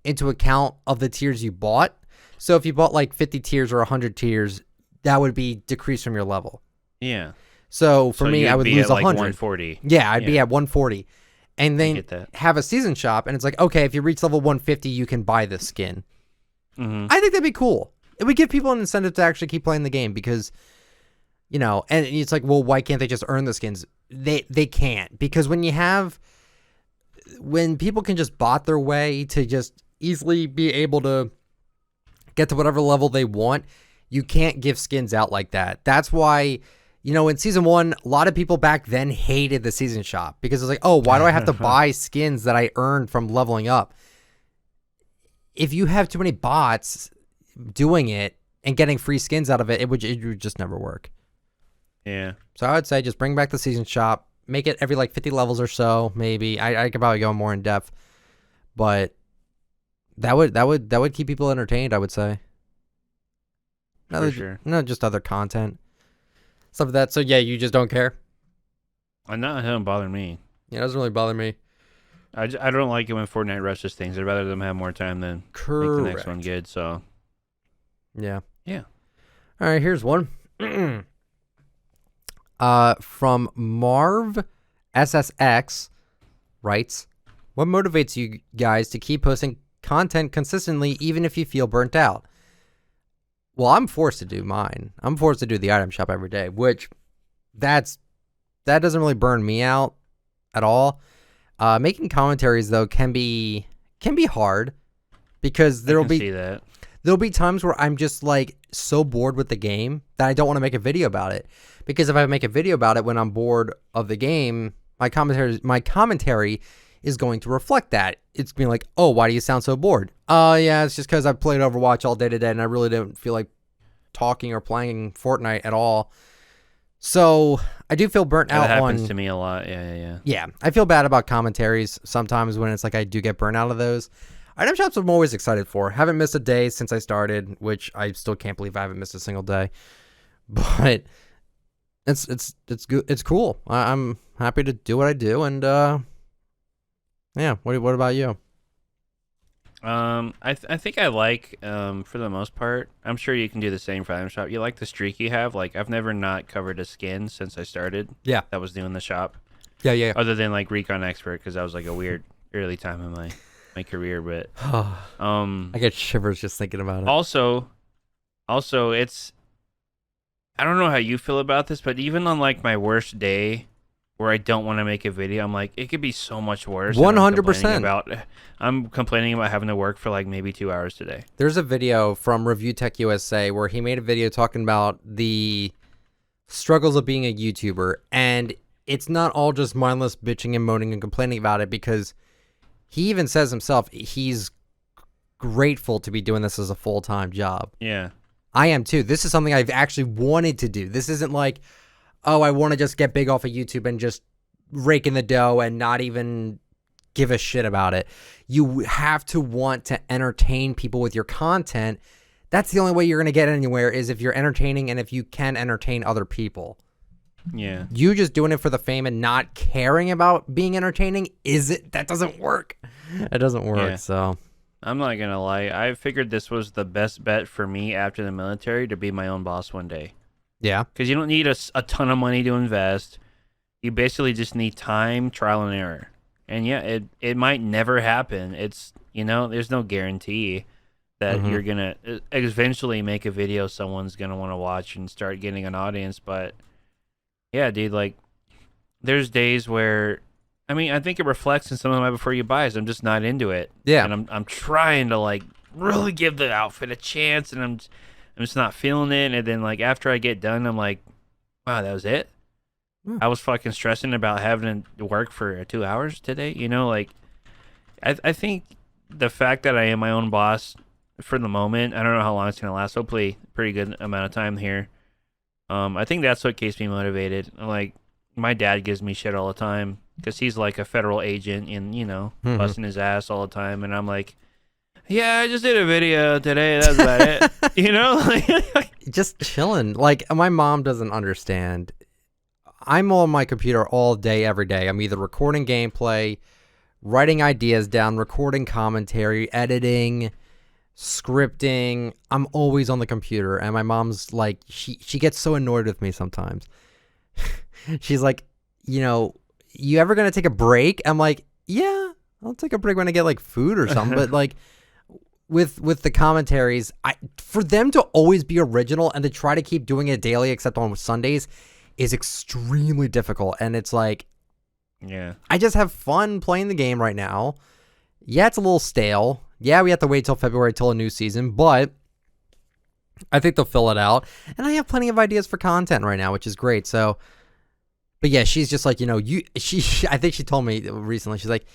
into account of the tiers you bought. So if you bought like 50 tiers or 100 tiers, that would be decreased from your level. Yeah. So for me, I would lose 100. Like 140. Yeah, I'd be at 140. And then get that. Have a season shop, and it's like, okay, if you reach level 150, you can buy this skin. Mm-hmm. I think that'd be cool. It would give people an incentive to actually keep playing the game because, and it's like, well, why can't they just earn the skins? They can't, because when people can just bot their way to just easily be able to get to whatever level they want, you can't give skins out like that. That's why, in Season 1, a lot of people back then hated the season shop because it's like, oh, why do I have to buy skins that I earned from leveling up? If you have too many bots doing it and getting free skins out of it, it would just never work. Yeah. So I would say just bring back the season shop, make it every like 50 levels or so, maybe. I could probably go more in depth, but that would keep people entertained, I would say. For sure. No, just other content. Stuff like that. So yeah, you just don't care? No, it doesn't bother me. Yeah, it doesn't really bother me. I don't like it when Fortnite rushes things. I'd rather them have more time than make the next one good. So yeah. Yeah. All right, here's one. From Marv SSX writes, what motivates you guys to keep posting content consistently even if you feel burnt out? Well, I'm forced to do mine. I'm forced to do the item shop every day, which that doesn't really burn me out at all. Making commentaries though can be hard because there'll be times where I'm just like so bored with the game that I don't want to make a video about it. Because if I make a video about it when I'm bored of the game, my commentary is going to reflect that. It's being like, oh, why do you sound so bored? Yeah, it's just because I've played Overwatch all day today and I really didn't feel like talking or playing Fortnite at all. So I do feel burnt out. That happens to me a lot. Yeah. Yeah, I feel bad about commentaries sometimes when it's like I do get burnt out of those. Item shops I'm always excited for. Haven't missed a day since I started, which I still can't believe I haven't missed a single day. But it's good. It's cool. I'm happy to do what I do, and yeah. What about you? I think I like for the most part. I'm sure you can do the same for item shop. You like the streak you have. Like I've never not covered a skin since I started. Yeah, that was doing the shop. Yeah. Other than like Recon Expert, because that was like a weird early time in my career, but I get shivers just thinking about it. Also, it's I don't know how you feel about this, but even on like my worst day, where I don't want to make a video. I'm like, it could be so much worse. 100%. I'm complaining about having to work for like maybe 2 hours today. There's a video from Review Tech USA where he made a video talking about the struggles of being a YouTuber, and it's not all just mindless bitching and moaning and complaining about it, because he even says himself he's grateful to be doing this as a full-time job. Yeah. I am too. This is something I've actually wanted to do. This isn't like, oh, I want to just get big off of YouTube and just rake in the dough and not even give a shit about it. You have to want to entertain people with your content. That's the only way you're going to get anywhere, is if you're entertaining and if you can entertain other people. Yeah. You just doing it for the fame and not caring about being entertaining, that doesn't work. It doesn't work. Yeah. So I'm not going to lie. I figured this was the best bet for me after the military, to be my own boss one day. Yeah. Because you don't need a ton of money to invest. You basically just need time, trial and error. And yeah, it might never happen. It's, there's no guarantee that you're going to eventually make a video someone's going to want to watch and start getting an audience. But yeah, dude, like, there's days where, I think it reflects in some of my before you buys. I'm just not into it. Yeah. And I'm trying to, like, really give the outfit a chance, and I'm just not feeling it. And then, like, after I get done, I'm like, wow, that was it? I was fucking stressing about having to work for 2 hours today. Like, I think the fact that I am my own boss for the moment, I don't know how long it's going to last. Hopefully a pretty good amount of time here. I think that's what keeps me motivated. Like, my dad gives me shit all the time because he's like a federal agent and, busting his ass all the time. And I'm like, yeah, I just did a video today. That's about it. Just chilling. Like, my mom doesn't understand. I'm on my computer all day, every day. I'm either recording gameplay, writing ideas down, recording commentary, editing, scripting. I'm always on the computer, and my mom's like, she gets so annoyed with me sometimes. She's like, you ever gonna take a break? I'm like, yeah, I'll take a break when I get like food or something. But like with the commentaries, for them to always be original and to try to keep doing it daily except on Sundays is extremely difficult. And it's like, yeah, I just have fun playing the game right now. Yeah, it's a little stale. Yeah, we have to wait till February till a new season, but I think they'll fill it out. And I have plenty of ideas for content right now, which is great. So, but yeah, she's just like, I think she told me recently, she's like,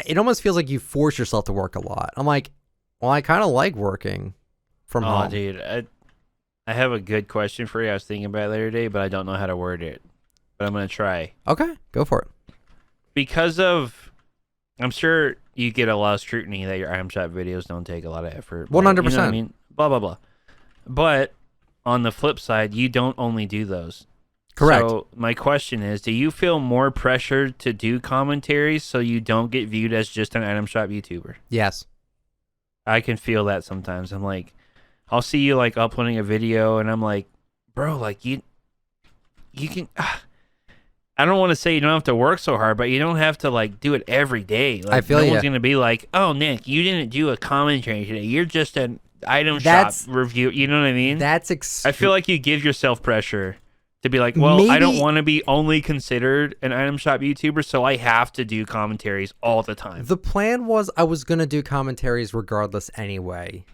it almost feels like you force yourself to work a lot. I'm like, well, I kind of like working from home. Oh, dude, I have a good question for you. I was thinking about it the other day, but I don't know how to word it. But I'm going to try. Okay, go for it. Because of, I'm sure you get a lot of scrutiny that your item shop videos don't take a lot of effort. 100%. You know what I mean? Blah, blah, blah. But on the flip side, you don't only do those. Correct. So my question is, do you feel more pressure to do commentaries so you don't get viewed as just an item shop YouTuber? Yes. I can feel that sometimes. I'm like, I'll see you like uploading a video and I'm like, bro, like you can, I don't want to say you don't have to work so hard, but you don't have to like do it every day. Like, I feel no one's going to be like, oh, Nick, you didn't do a commentary today. You're just an item shop review. You know what I mean? I feel like you give yourself pressure to be like, well, maybe I don't want to be only considered an item shop YouTuber, so I have to do commentaries all the time. The plan was I was going to do commentaries regardless anyway.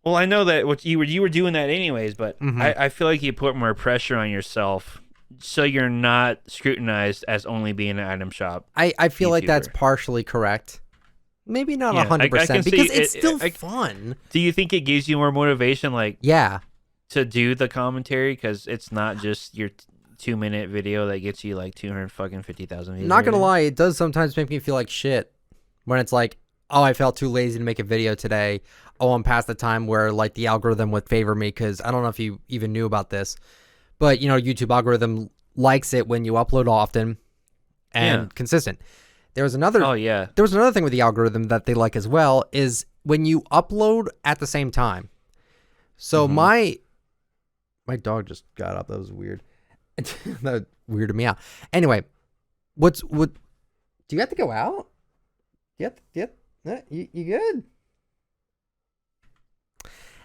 Well, I know that what you were doing that anyways, but I feel like you put more pressure on yourself so you're not scrutinized as only being an item shop. I feel YouTuber. Like that's partially correct. Maybe not 100% because it's still fun. Do you think it gives you more motivation? Like, yeah, to do the commentary because it's not just your 2-minute video that gets you like 250,000 views. Not gonna lie, it does sometimes make me feel like shit when it's like, oh, I felt too lazy to make a video today. Oh, I'm past the time where like the algorithm would favor me, because I don't know if you even knew about this, but YouTube algorithm likes it when you upload often and consistent. There was another thing with the algorithm that they like as well, is when you upload at the same time. So my dog just got up. That was weird. That weirded me out. Anyway, do you have to go out? Yep. You good?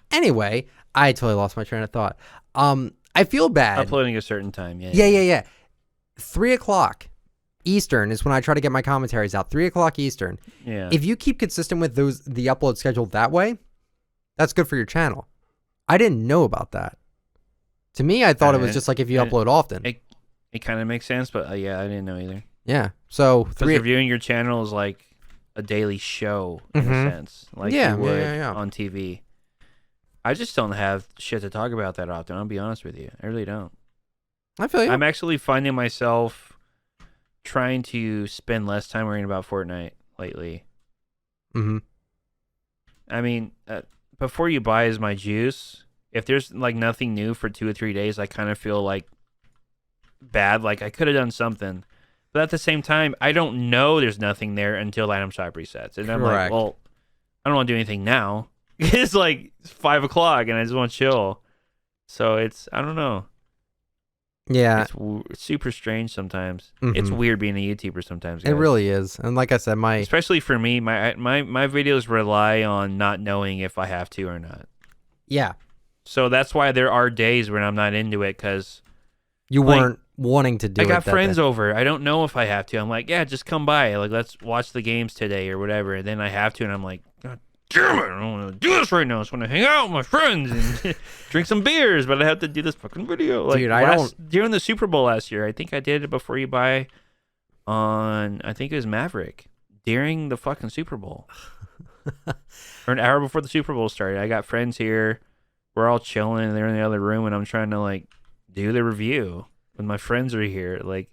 Anyway, I totally lost my train of thought. I feel bad. Uploading a certain time, Yeah. 3:00 Eastern is when I try to get my commentaries out. 3 o'clock Eastern. Yeah. If you keep consistent with the upload schedule that way, that's good for your channel. I didn't know about that. To me, I thought it was just like if you upload often. It kind of makes sense, but yeah, I didn't know either. Yeah. So reviewing your channel is like a daily show in a sense, like you would on TV. I just don't have shit to talk about that often. I'll be honest with you. I really don't. I feel you. I'm actually finding myself trying to spend less time worrying about Fortnite lately. Mm-hmm. I mean, before you buy is my juice. If there's like nothing new for 2 or 3 days, I kind of feel like bad. Like I could have done something. But at the same time, I don't know there's nothing there until the item shop resets. And I'm like, well, I don't want to do anything now. It's like 5 o'clock and I just want to chill. So I don't know. Yeah. It's super strange sometimes. It's weird being a YouTuber sometimes, guys. It really is. And like I said, especially for me, my videos rely on not knowing if I have to or not. Yeah. So that's why there are days when I'm not into it because you weren't wanting to do it. I got friends over. I don't know if I have to. I'm like, yeah, just come by. Like, let's watch the games today or whatever. And then I have to, and I'm like, God damn it, I don't want to do this right now. I just want to hang out with my friends and drink some beers, but I have to do this fucking video. Like, dude, during the Super Bowl last year, I think I did it before you buy on, I think it was Maverick, during the fucking Super Bowl. Or an hour before the Super Bowl started. I got friends here. We're all chilling, and they're in the other room, and I'm trying to, like, do the review when my friends are here. Like,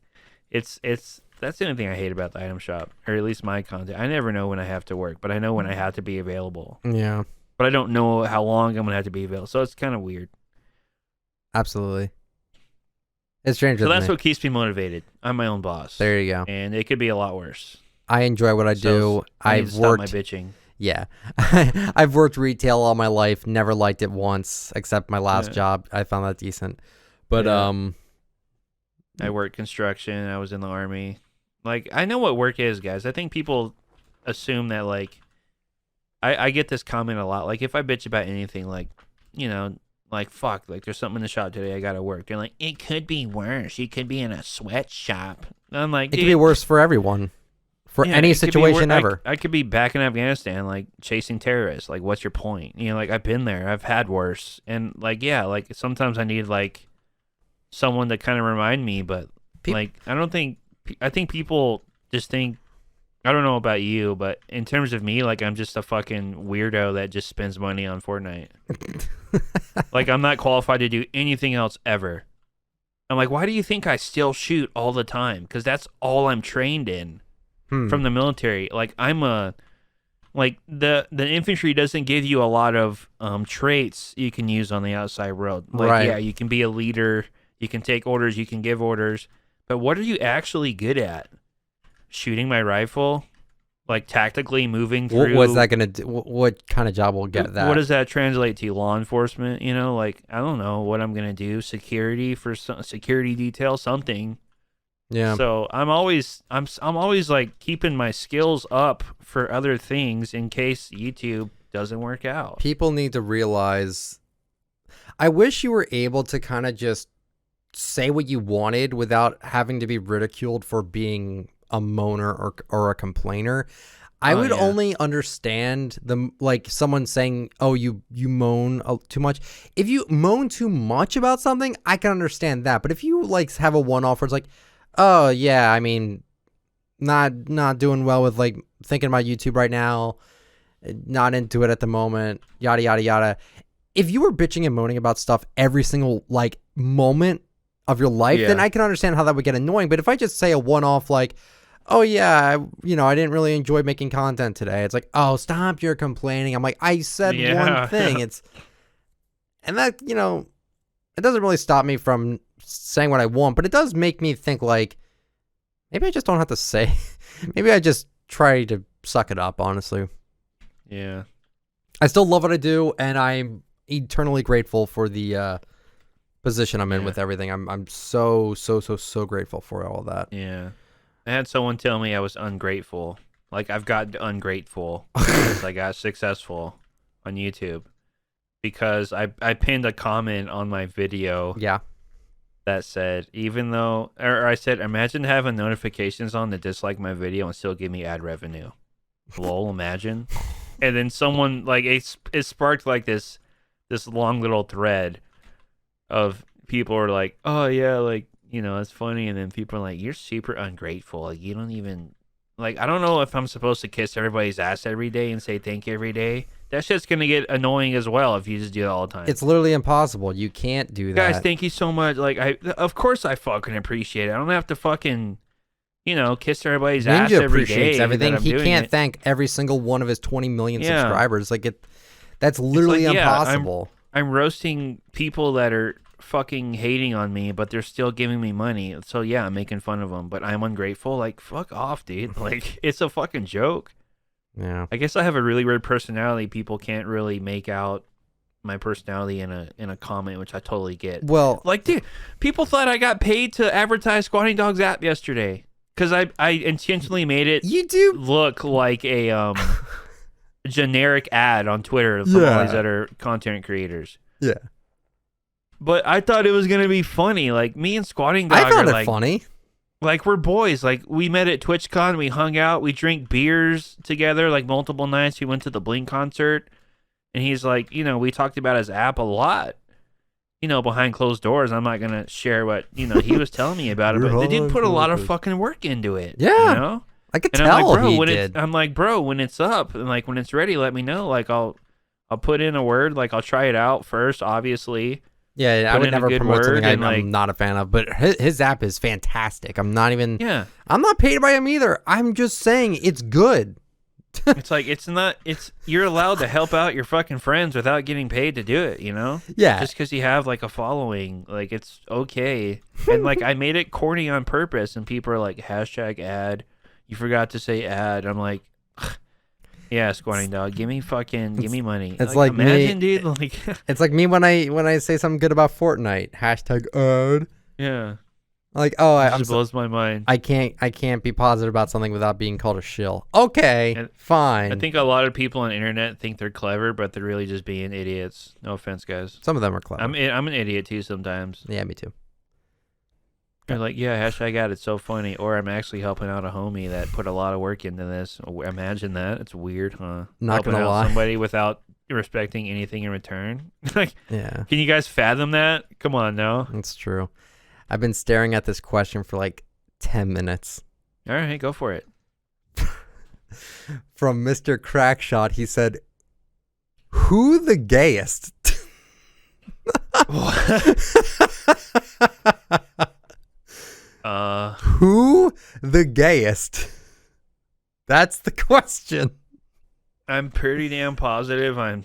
it's that's the only thing I hate about the item shop, or at least my content. I never know when I have to work, but I know when I have to be available. Yeah. But I don't know how long I'm going to have to be available, so it's kind of weird. Absolutely. It's strange. So that's what keeps me motivated. I'm my own boss. There you go. And it could be a lot worse. I enjoy what I do. I've worked my bitching. Yeah. I've worked retail all my life, never liked it once, except my last job. I found that decent. But I worked construction. I was in the Army. Like, I know what work is, guys. I think people assume that, like, I get this comment a lot. Like, if I bitch about anything, like, you know, like, fuck, like, there's something in the shop today, I gotta work. They're like, it could be worse. You could be in a sweatshop. I'm like, it could be worse for everyone. For any situation ever. I could be back in Afghanistan, like, chasing terrorists. Like, what's your point? You know, like, I've been there. I've had worse. And, like, yeah, like, sometimes I need, like, someone to kind of remind me. But, like, I think people just think, I don't know about you, but in terms of me, like, I'm just a fucking weirdo that just spends money on Fortnite. Like, I'm not qualified to do anything else ever. I'm like, why do you think I still shoot all the time? Because that's all I'm trained in. From the military. Like, the infantry doesn't give you a lot of traits you can use on the outside world. Like, yeah, you can be a leader, you can take orders, you can give orders, but what are you actually good at? Shooting my rifle? Like, tactically moving through? What's that gonna do? What kind of job will get that? What does that translate to? Law enforcement? You know, like, I don't know what I'm gonna do. Security for security detail, something. Yeah. So I'm always like keeping my skills up for other things in case YouTube doesn't work out. People need to realize, I wish you were able to kind of just say what you wanted without having to be ridiculed for being a moaner or a complainer. I would only understand like someone saying, "Oh, you moan too much." If you moan too much about something, I can understand that. But if you like have a one-off where it's like, "Oh yeah, I mean, not doing well with like thinking about YouTube right now, not into it at the moment, yada yada yada." If you were bitching and moaning about stuff every single like moment of your life, then I can understand how that would get annoying. But if I just say a one-off like, "Oh yeah, I didn't really enjoy making content today," it's like, "Oh, stop, you're complaining." I'm like, I said one thing. And that, it doesn't really stop me from saying what I want, but it does make me think like, maybe I just don't have to say. Maybe I just try to suck it up, honestly. Yeah. I still love what I do, and I'm eternally grateful for the position I'm in with everything. I'm so grateful for all that. Yeah. I had someone tell me I was ungrateful. Like, I've got ungrateful because I got successful on YouTube. Because I pinned a comment on my video that said, even though, or I said, imagine having notifications on to dislike my video and still give me ad revenue. Lol, imagine. And then someone, like, it sparked, like, this long little thread of people are like, oh, yeah, like, you know, it's funny. And then people are like, you're super ungrateful. Like, you don't even, like, I don't know if I'm supposed to kiss everybody's ass every day and say thank you every day. That shit's going to get annoying as well if you just do it all the time. It's literally impossible. You can't do that. Guys, thank you so much. Like, of course I fucking appreciate it. I don't have to fucking, you know, kiss everybody's ass every day. Everything. He can't thank every single one of his 20 million subscribers. Like, that's literally impossible. I'm roasting people that are fucking hating on me, but they're still giving me money. So, yeah, I'm making fun of them, but I'm ungrateful. Like, fuck off, dude. Like, it's a fucking joke. Yeah. I guess I have a really weird personality. People can't really make out my personality in a comment, which I totally get. Well, like, dude, people thought I got paid to advertise Squatting Dog's app yesterday because I intentionally made it look like a generic ad on Twitter from all these other content creators. Yeah. But I thought it was gonna be funny. Like, me and Squatting Dog I found are it like funny. Like, we're boys. Like, we met at TwitchCon. We hung out. We drank beers together, like, multiple nights. We went to the Blink concert. And he's like, you know, we talked about his app a lot, you know, behind closed doors. I'm not going to share what, you know, he was telling me about it. But they did put a lot of fucking work into it. Yeah. You know? I could and tell I'm like, bro, he when did. I'm like, bro, when it's up and, like, when it's ready, let me know. Like, I'll put in a word. Like, I'll try it out first, obviously. Yeah, I would never promote something I'm not a fan of, but his app is fantastic. I'm not paid by him either. I'm just saying it's good. It's like, you're allowed to help out your fucking friends without getting paid to do it, you know? Yeah. Just because you have, like, a following, like, it's okay. And, like, I made it corny on purpose, and people are like, hashtag ad. You forgot to say ad. I'm like, yeah, Squatting Dog, give me money. It's like imagine, me, dude. Like, it's like me when I say something good about Fortnite. Hashtag ad. Yeah. Like, it blows my mind. I can't be positive about something without being called a shill. Okay, fine. I think a lot of people on the internet think they're clever, but they're really just being idiots. No offense, guys. Some of them are clever. I'm an idiot too sometimes. Yeah, me too. They're like, yeah, hashtag ad, it's so funny. Or I'm actually helping out a homie that put a lot of work into this. Imagine that. It's weird, huh? Not helping gonna out lie. somebody without respecting anything in return. Like, yeah. Can you guys fathom that? Come on, no. It's true. I've been staring at this question for like 10 minutes. All right, go for it. From Mr. Crackshot, he said, "Who the gayest?" Who the gayest? That's the question. I'm pretty damn positive I'm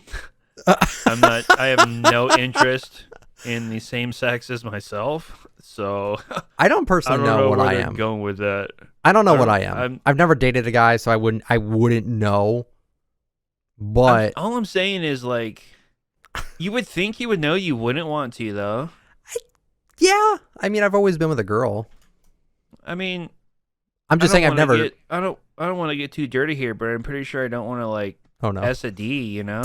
not. I have no interest in the same sex as myself, so I don't personally know what I am. Going with that, I don't know what I am. I've never dated a guy, so I wouldn't know. But all I'm saying is, like, you would think you would know. You wouldn't want to, though. Yeah, I mean, I've always been with a girl. I mean, I'm just saying I've never. I don't want to get too dirty here, but I'm pretty sure I don't want to, like, S a D, you know?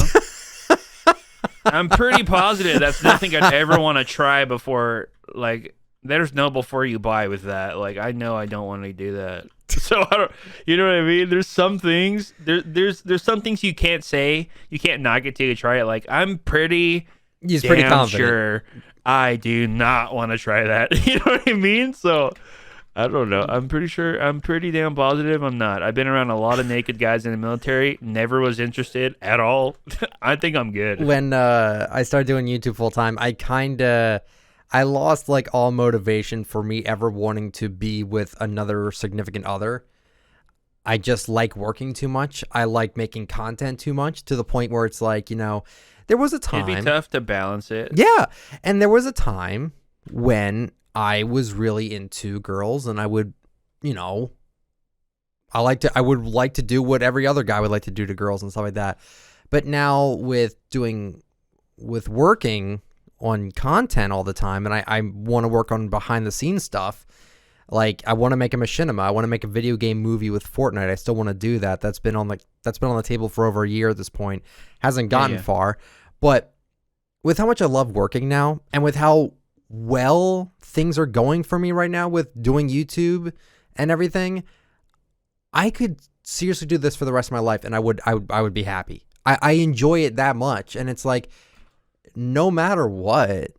I'm pretty positive that's nothing I'd ever want to try before. Like, there's no before you buy with that. Like, I know I don't want to do that. So I don't, you know what I mean? There's some things. There's some things you can't say. You can't not get to try it. Like, I'm pretty. He's pretty confident. Sure I do not want to try that. You know what I mean? So I don't know. I'm pretty sure. I'm pretty damn positive I'm not. I've been around a lot of naked guys in the military. Never was interested at all. I think I'm good. When I started doing YouTube full time, I lost like all motivation for me ever wanting to be with another significant other. I just like working too much. I like making content too much to the point where it's like, you know, there was a time. It'd be tough to balance it. Yeah. And there was a time when I was really into girls and I would, you know, I would like to do what every other guy would like to do to girls and stuff like that. But now with working on content all the time, and I want to work on behind the scenes stuff. Like, I want to make a machinima. I want to make a video game movie with Fortnite. I still want to do that. That's been on the table for over a year at this point. Hasn't gotten far. But with how much I love working now, and with how well things are going for me right now with doing YouTube and everything, I could seriously do this for the rest of my life, and I would be happy. I enjoy it that much, and it's like, no matter what,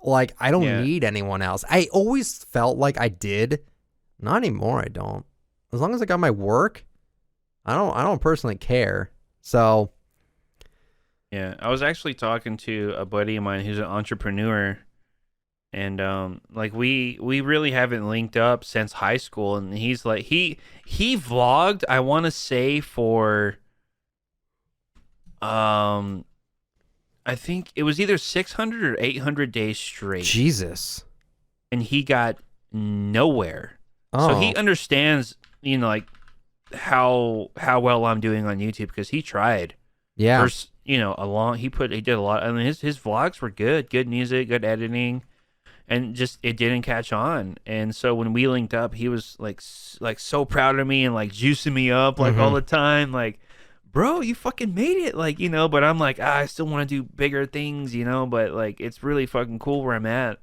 like, I don't need anyone else. I always felt like I did. Not anymore, I don't. As long as I got my work, I don't personally care. So yeah, I was actually talking to a buddy of mine who's an entrepreneur, and like we really haven't linked up since high school, and he's like he vlogged, I want to say, for I think it was either 600 or 800 days straight. Jesus. And he got nowhere. Oh. So he understands, you know, like how well I'm doing on YouTube, because he tried. Yeah. First, you know, he did a lot. I mean, his vlogs were good music, good editing, and just it didn't catch on. And so when we linked up, he was like so proud of me and like juicing me up like all the time, like, bro, you fucking made it, like, you know. But I'm like, I still want to do bigger things, you know. But like, it's really fucking cool where I'm at.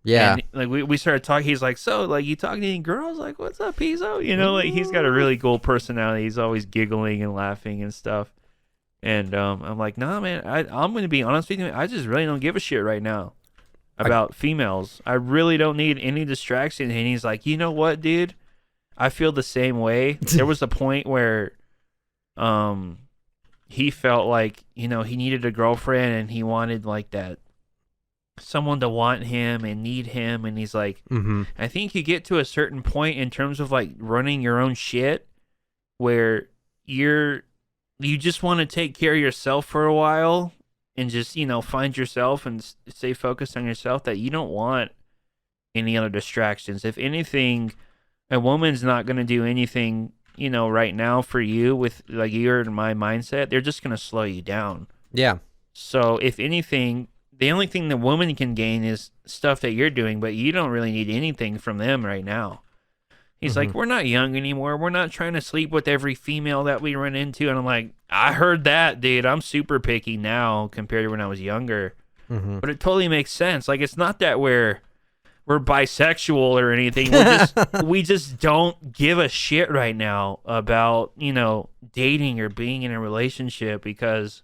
Yeah. And like we started talking. He's like, so like, you talking to any girls? Like, what's up, PIZO? You know, like, he's got a really cool personality. He's always giggling and laughing and stuff. And I'm like, nah, man. I'm gonna be honest with you. I just really don't give a shit right now about females. I really don't need any distraction. And he's like, you know what, dude? I feel the same way. There was a point where he felt like, you know, he needed a girlfriend and he wanted like that someone to want him and need him. And he's like, I think you get to a certain point in terms of like running your own shit where you just want to take care of yourself for a while and just, you know, find yourself and stay focused on yourself, that you don't want any other distractions. If anything, a woman's not going to do anything, you know, right now for you with like your and my mindset. They're just going to slow you down. Yeah. So if anything, the only thing the woman can gain is stuff that you're doing, but you don't really need anything from them right now. He's like, we're not young anymore. We're not trying to sleep with every female that we run into. And I'm like, I heard that, dude. I'm super picky now compared to when I was younger. But it totally makes sense. Like, it's not that we're bisexual or anything. We just don't give a shit right now about, you know, dating or being in a relationship, because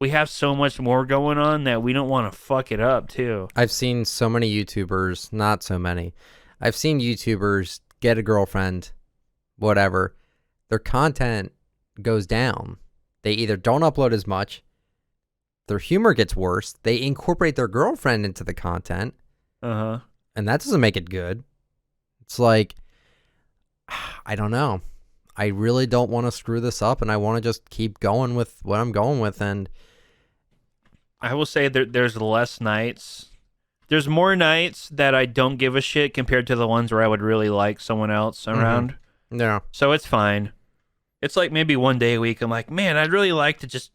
we have so much more going on that we don't want to fuck it up too. I've seen so many YouTubers, not so many. I've seen YouTubers get a girlfriend, whatever. Their content goes down. They either don't upload as much, their humor gets worse, they incorporate their girlfriend into the content. And that doesn't make it good. It's like, I don't know. I really don't want to screw this up, and I want to just keep going with what I'm going with. And I will say there's less nights. There's more nights that I don't give a shit compared to the ones where I would really like someone else around. Yeah. So it's fine. It's like maybe one day a week I'm like, man, I'd really like to just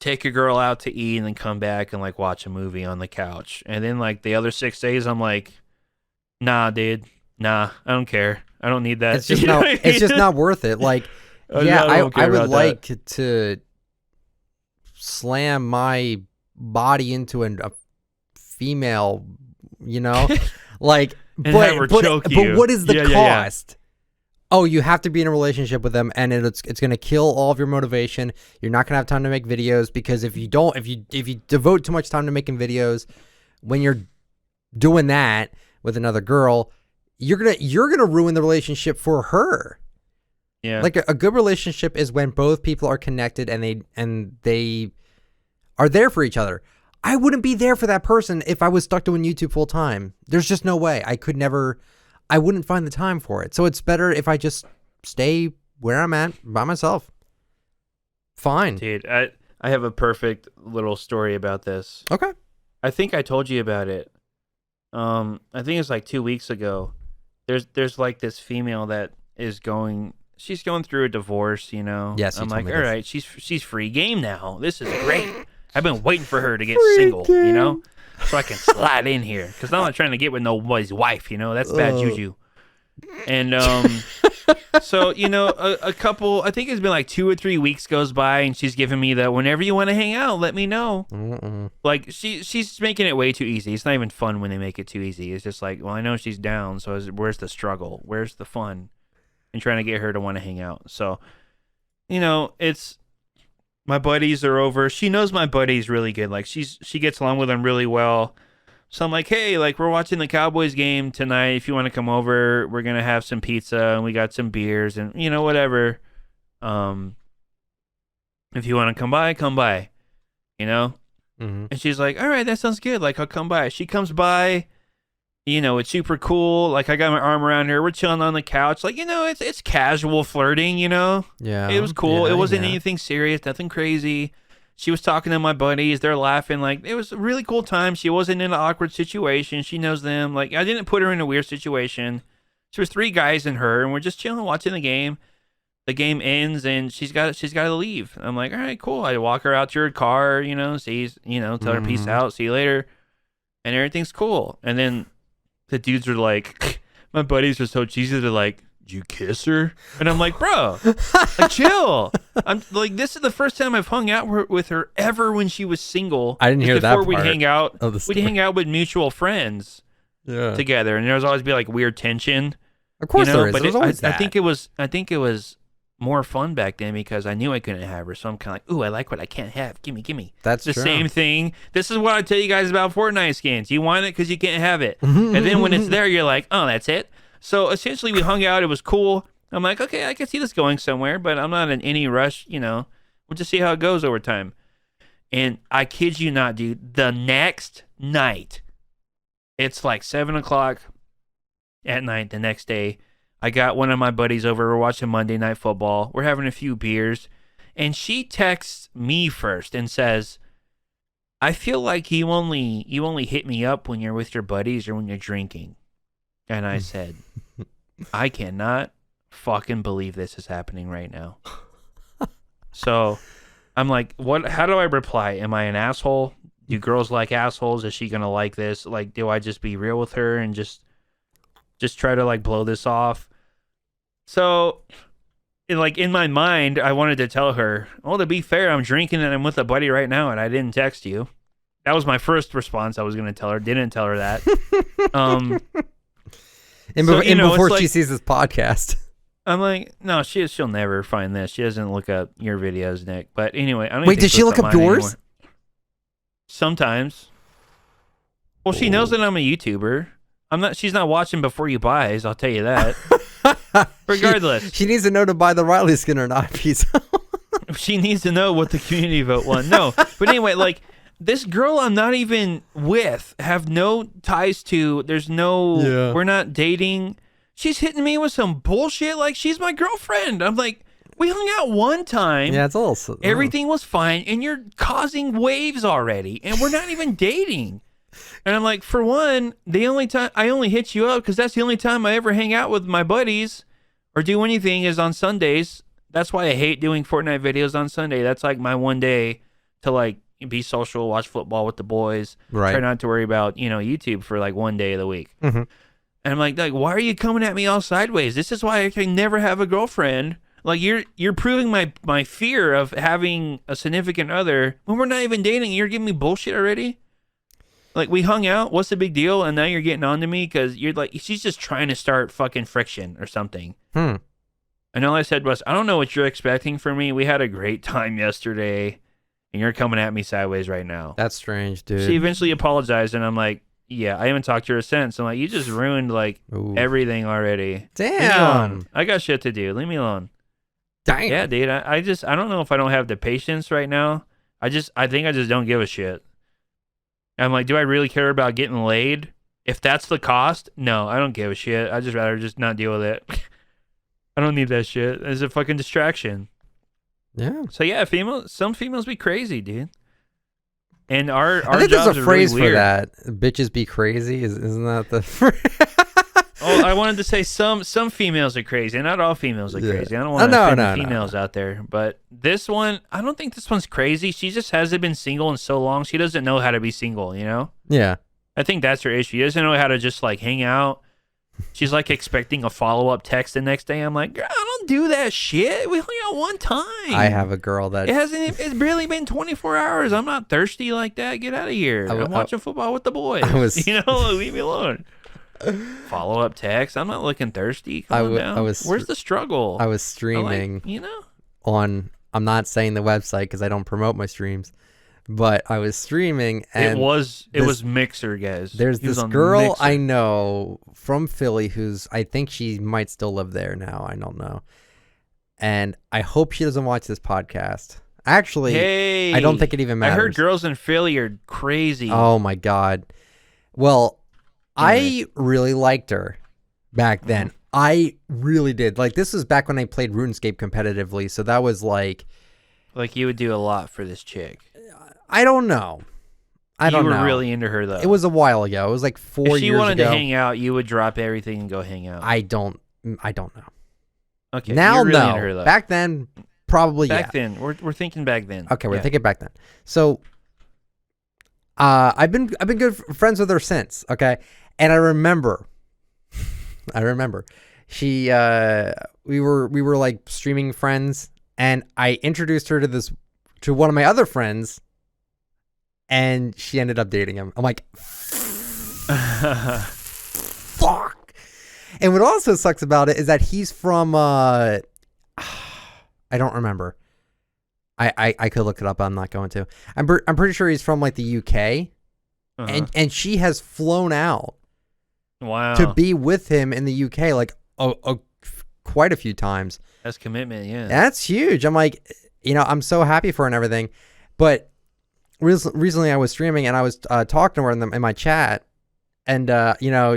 take a girl out to eat and then come back and like watch a movie on the couch. And then like the other 6 days I'm like, nah, dude. Nah, I don't care. I don't need that. It's just not, it's just not worth it. Like, yeah, I would like to slam my body into a female, you know, like, but what is the cost? Yeah. Oh, you have to be in a relationship with them, and it's going to kill all of your motivation. You're not going to have time to make videos, because if you devote too much time to making videos, when you're doing that with another girl, you're gonna ruin the relationship for her. Yeah, like a good relationship is when both people are connected and they are there for each other. I wouldn't be there for that person if I was stuck doing YouTube full time. There's just no way. I wouldn't find the time for it. So it's better if I just stay where I'm at by myself. Fine. Dude, I have a perfect little story about this. Okay. I think I told you about it. I think it's like 2 weeks ago. There's like this female that is she's going through a divorce, you know? Yes. I'm like, all right, she's free game now. This is great. I've been waiting for her to get single, you know? So I can slide in here, because I'm not trying to get with nobody's wife, you know? That's bad juju. And So, a couple, I think it's been like 2 or 3 weeks goes by, and she's giving me the, whenever you want to hang out, let me know. Like, she's making it way too easy. It's not even fun when they make it too easy. It's just like, well, I know she's down, so where's the struggle? Where's the fun? And trying to get her to want to hang out. So, it's, my buddies are over. She knows my buddies really good. Like, she gets along with them really well. So I'm like, hey, like, we're watching the Cowboys game tonight. If you want to come over, we're going to have some pizza and we got some beers and, whatever. If you want to come by, And she's like, all right, that sounds good. Like, I'll come by. She comes by, it's super cool. Like, I got my arm around her. We're chilling on the couch. Like, it's casual flirting, Yeah. It was cool. Yeah, it wasn't anything serious, nothing crazy. She was talking to my buddies. They're laughing. Like, it was a really cool time. She wasn't in an awkward situation. She knows them. Like, I didn't put her in a weird situation. There was 3 guys and her, and we're just chilling, watching the game. The game ends, and she's got to leave. I'm like, all right, cool. I walk her out to her car, tell her peace out, see you later, and everything's cool. And then the dudes are like, my buddies are so cheesy. They're like, did you kiss her? And I'm like, bro, like, chill. I'm like, this is the first time I've hung out with her ever when she was single. I didn't hear that part. Before we'd hang out, we'd hang out with mutual friends together, and there was always be like weird tension. Of course there is. But I think it was more fun back then because I knew I couldn't have her, so I'm kind of like, ooh, I like what I can't have. Gimme. That's the true. Same thing. This is what I tell you guys about Fortnite skins. You want it because you can't have it, and then when it's there, you're like, oh, that's it. So essentially, we hung out. It was cool. I'm like, okay, I can see this going somewhere, but I'm not in any rush. We'll just see how it goes over time. And I kid you not, dude, the next night, it's like 7:00 at night the next day. I got one of my buddies over. We're watching Monday Night Football. We're having a few beers. And she texts me first and says, I feel like you only hit me up when you're with your buddies or when you're drinking. And I said, I cannot fucking believe this is happening right now. So I'm like, what? How do I reply? Am I an asshole? Do girls like assholes? Is she going to like this? Like, do I just be real with her and just try to like blow this off? So, in my mind, I wanted to tell her, well, to be fair, I'm drinking and I'm with a buddy right now and I didn't text you. That was my first response. I was going to tell her. Didn't tell her that. Before she sees this podcast. I'm like, no, she'll never find this. She doesn't look up your videos, Nick. But anyway, I don't Wait, did she look up yours? Anymore. Sometimes. Well, she knows that I'm a YouTuber. She's not watching Before You Buys, I'll tell you that. Regardless. She needs to know to buy the Riley skin or not, PIZO. She needs to know what the community vote won. No. But anyway, like, this girl I'm not even with, have no ties to, we're not dating. She's hitting me with some bullshit like she's my girlfriend. I'm like, we hung out one time. Yeah, it's a little... Everything was fine, and you're causing waves already, and we're not even dating. And I'm like, for one, the only time I only hit you up because that's the only time I ever hang out with my buddies or do anything is on Sundays. That's why I hate doing Fortnite videos on Sunday. That's like my one day to like be social, watch football with the boys, try not to worry about, YouTube for like one day of the week. And I'm like, why are you coming at me all sideways? This is why I can never have a girlfriend. Like, you're proving my fear of having a significant other when we're not even dating. You're giving me bullshit already. Like, we hung out. What's the big deal? And now you're getting on to me because you're like, she's just trying to start fucking friction or something. And all I said was, I don't know what you're expecting from me. We had a great time yesterday, and you're coming at me sideways right now. That's strange, dude. She eventually apologized, and I'm like, yeah, I haven't talked to her since. I'm like, you just ruined, like, everything already. Damn. I got shit to do. Leave me alone. Damn. Yeah, dude. I don't know if I don't have the patience right now. I think I just don't give a shit. I'm like, do I really care about getting laid? If that's the cost, no, I don't give a shit. I'd just rather just not deal with it. I don't need that shit. It's a fucking distraction. Yeah. So yeah, some females be crazy, dude. And our I think jobs there's a phrase really for that. Bitches be crazy. Isn't that the phrase? Oh, I wanted to say some females are crazy. Not all females are crazy. I don't want to offend the females out there. But this one, I don't think this one's crazy. She just hasn't been single in so long. She doesn't know how to be single, Yeah. I think that's her issue. She doesn't know how to just like hang out, She's like expecting a follow-up text the next day. I'm like, girl, I don't do that shit. We only got one time. I have a girl that it's barely been 24 hours. I'm not thirsty like that. Get out of here. I'm watching football with the boys. Leave me alone. Follow-up text. I'm not looking thirsty. Calm down. Where's the struggle? I was streaming on, I'm not saying the website because I don't promote my streams, but I was streaming and it was Mixer, guys. There's this girl Mixer. I know from Philly I think she might still live there now. I don't know. And I hope she doesn't watch this podcast. Actually, I don't think it even matters. I heard girls in Philly are crazy. Oh my God. Well, I really liked her back then. I really did. Like, this was back when I played RuneScape competitively, so that was like you would do a lot for this chick. I don't know. You were really into her, though. It was a while ago. It was like 4 years ago. If she wanted to hang out, you would drop everything and go hang out. I don't know. Okay. Now, you're really no. Into her, though. Back then, probably back then. We're thinking back then. Okay, we're thinking back then. So, I've been good friends with her since. Okay, and I remember, she we were like streaming friends, and I introduced her to one of my other friends, and she ended up dating him. I'm like, fuck. And what also sucks about it is that he's from I don't remember. I could look it up. I'm not going to. I'm pretty sure he's from like the UK, and she has flown out. Wow. To be with him in the UK like quite a few times. That's commitment, yeah. That's huge. I'm like, I'm so happy for her and everything. But recently I was streaming and I was talking to her in my chat, and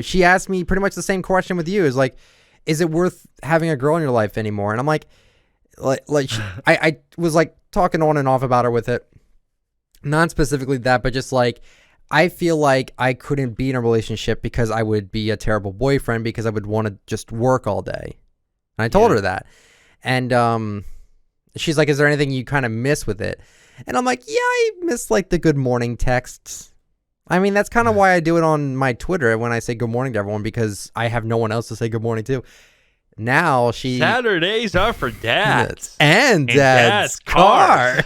she asked me pretty much the same question with you. Is like, is it worth having a girl in your life anymore? And I'm like I was like talking on and off about her with it. Not specifically that, but just like, I feel like I couldn't be in a relationship because I would be a terrible boyfriend because I would want to just work all day. And I told her that. And she's like, is there anything you kind of miss with it? And I'm like, yeah, I miss like the good morning texts. I mean, that's kind of why I do it on my Twitter when I say good morning to everyone, because I have no one else to say good morning to. Now Saturdays are for dads. And dad's car.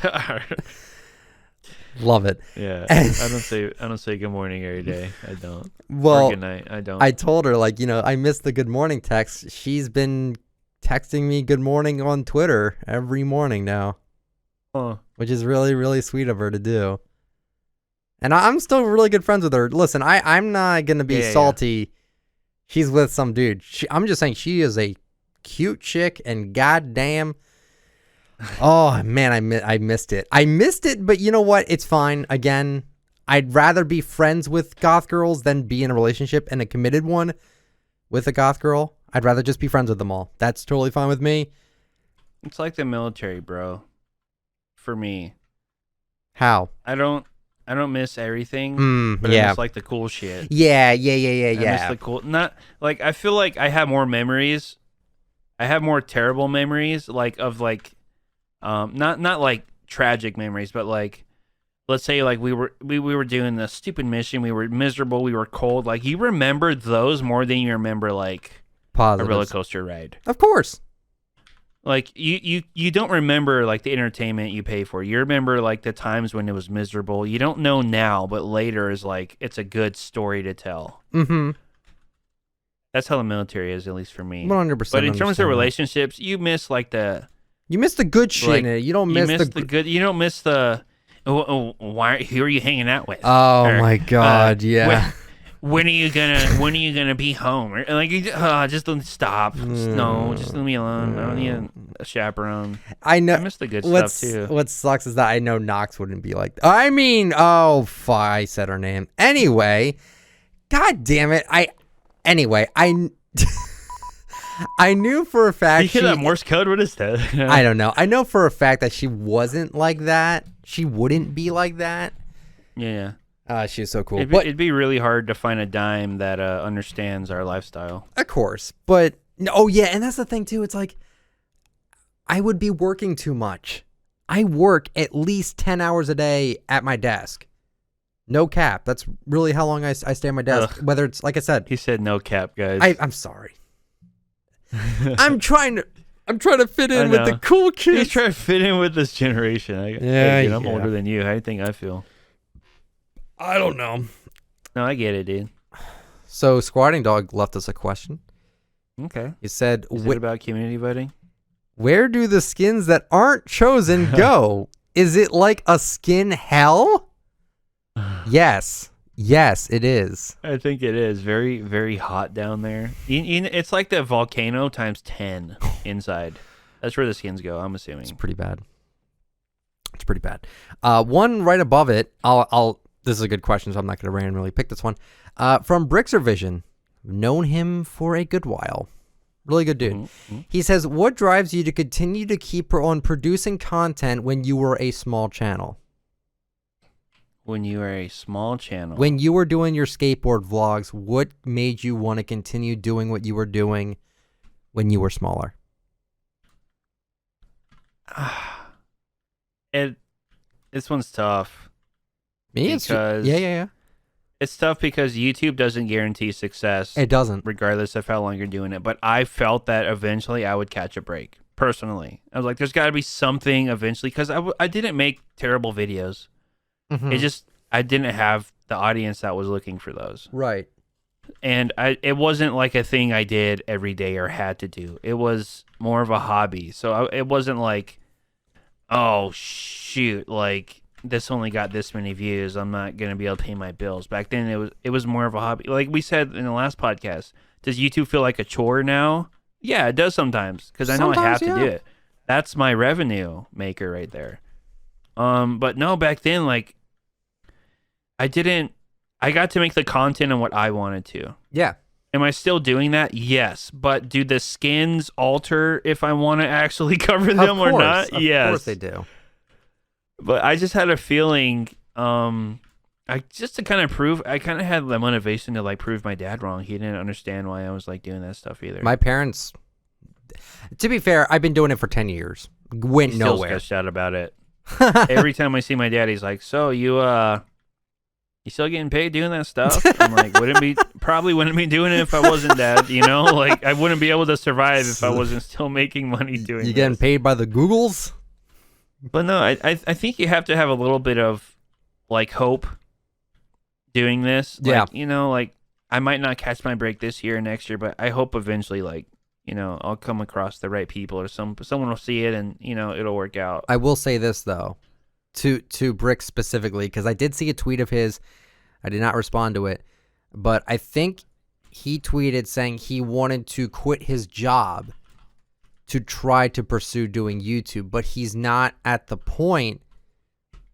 Love it. Yeah. I don't say good morning every day. I don't. Well, or good night. I don't. I told her, like, I miss the good morning text. She's been texting me good morning on Twitter every morning now. Which is really, really sweet of her to do. And I'm still really good friends with her. Listen, I'm not going to be salty. Yeah. She's with some dude. I'm just saying she is a cute chick, and goddamn. Oh, man, I missed it. I missed it, but you know what? It's fine. Again, I'd rather be friends with goth girls than be in a relationship and a committed one with a goth girl. I'd rather just be friends with them all. That's totally fine with me. It's like the military, bro. For me. How? I don't miss everything, but I miss like the cool shit. Yeah. I miss the cool. Not like, I feel like I have more memories. I have more terrible memories, like of like, not like tragic memories, but like, let's say like we were doing the stupid mission, we were miserable, we were cold. Like, you remember those more than you remember like positives. A roller coaster ride. Of course. Like, you don't remember like the entertainment you pay for. You remember like the times when it was miserable. You don't know now, but later is like, it's a good story to tell. Mm-hmm. That's how the military is, at least for me. 100%. But in terms of relationships, you miss like you miss the good shit in it. You don't miss the good. You don't miss the. Who are you hanging out with? Oh my God! Yeah. When are you gonna be home? Or, like, just don't stop. Just leave me alone. I don't need a chaperone. I know. I miss the good stuff too. What sucks is that I know Knox wouldn't be like. I mean, I said her name anyway. God damn it! I knew for a fact. You hear that Morse code? What is that? I don't know. I know for a fact that she wasn't like that. She wouldn't be like that. Yeah. She was so cool. It'd be really hard to find a dime that understands our lifestyle. Of course. But, and that's the thing, too. It's like, I would be working too much. I work at least 10 hours a day at my desk. No cap. That's really how long I stay at my desk. Ugh. Whether it's, like I said. He said no cap, guys. I'm sorry. I'm trying to fit in with the cool kids. He's trying to fit in with this generation. Hey, dude, I'm older than you. How do you think I feel? I don't know. No, I get it, dude. So Squatting Dog left us a question. Okay. He said, Is it about community voting? Where do the skins that aren't chosen go? Is it like a skin hell? Yes. Yes, it is. I think it is. Very, very hot down there. It's like the volcano times 10 inside. That's where the skins go, I'm assuming. It's pretty bad. It's pretty bad. One right above it, this is a good question, so I'm not going to randomly pick this one. From Brixer Vision. Known him for a good while. Really good dude. Mm-hmm. He says, what drives you to continue to keep on producing content when you were a small channel? When you were a small channel. When you were doing your skateboard vlogs, what made you want to continue doing what you were doing when you were smaller? This one's tough. Me? Yeah. It's tough because YouTube doesn't guarantee success. It doesn't. Regardless of how long you're doing it. But I felt that eventually I would catch a break, personally. I was like, there's got to be something eventually, because I didn't make terrible videos. Mm-hmm. It just, I didn't have the audience that was looking for those. Right. And it wasn't like a thing I did every day or had to do. It was more of a hobby. So it wasn't like, oh, shoot, like, this only got this many views, I'm not going to be able to pay my bills. Back then, it was more of a hobby. Like we said in the last podcast, does YouTube feel like a chore now? Yeah, it does sometimes, because I know I have to do it. That's my revenue maker right there. But no, back then, like, I got to make the content on what I wanted to. Yeah. Am I still doing that? Yes. But do the skins alter if I want to actually cover them or not? Yes. Of course they do. But I just had a feeling, I kind of had the motivation to like prove my dad wrong. He didn't understand why I was like doing that stuff either. My parents, to be fair, I've been doing it for 10 years. Went He's nowhere. Still sketched out about it. Every time I see my dad, he's like, "So you still getting paid doing that stuff?" I'm like, probably wouldn't be doing it if I wasn't, Dad. You know, like I wouldn't be able to survive if I wasn't still making money doing. You getting paid by the Googles? But no, I think you have to have a little bit of like hope doing this. Like, yeah. You know, like I might not catch my break this year or next year, but I hope eventually, like, you know, I'll come across the right people or someone will see it and, you know, it'll work out. I will say this though, to Brick specifically, because I did see a tweet of his. I did not respond to it, but I think he tweeted saying he wanted to quit his job to try to pursue doing YouTube, but he's not at the point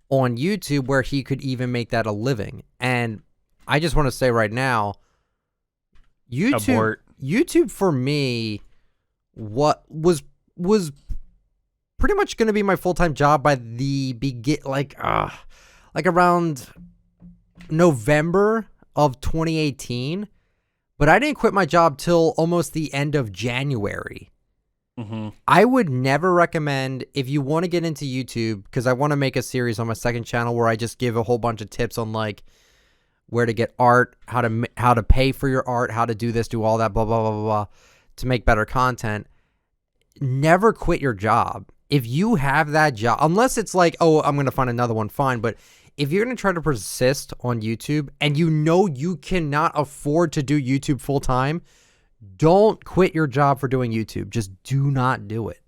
on YouTube where he could even make that a living. And I just want to say right now, YouTube for me, what was pretty much going to be my full-time job by the like around November of 2018, but I didn't quit my job till almost the end of January. Mm-hmm. I would never recommend, if you want to get into YouTube, because I want to make a series on my second channel where I just give a whole bunch of tips on like where to get art, how to pay for your art, how to do this, do all that, blah, blah, blah, blah, blah, to make better content. Never quit your job. If you have that job, unless it's like, oh, I'm going to find another one, fine. But if you're going to try to persist on YouTube and you know you cannot afford to do YouTube full time, don't quit your job for doing YouTube. Just do not do it.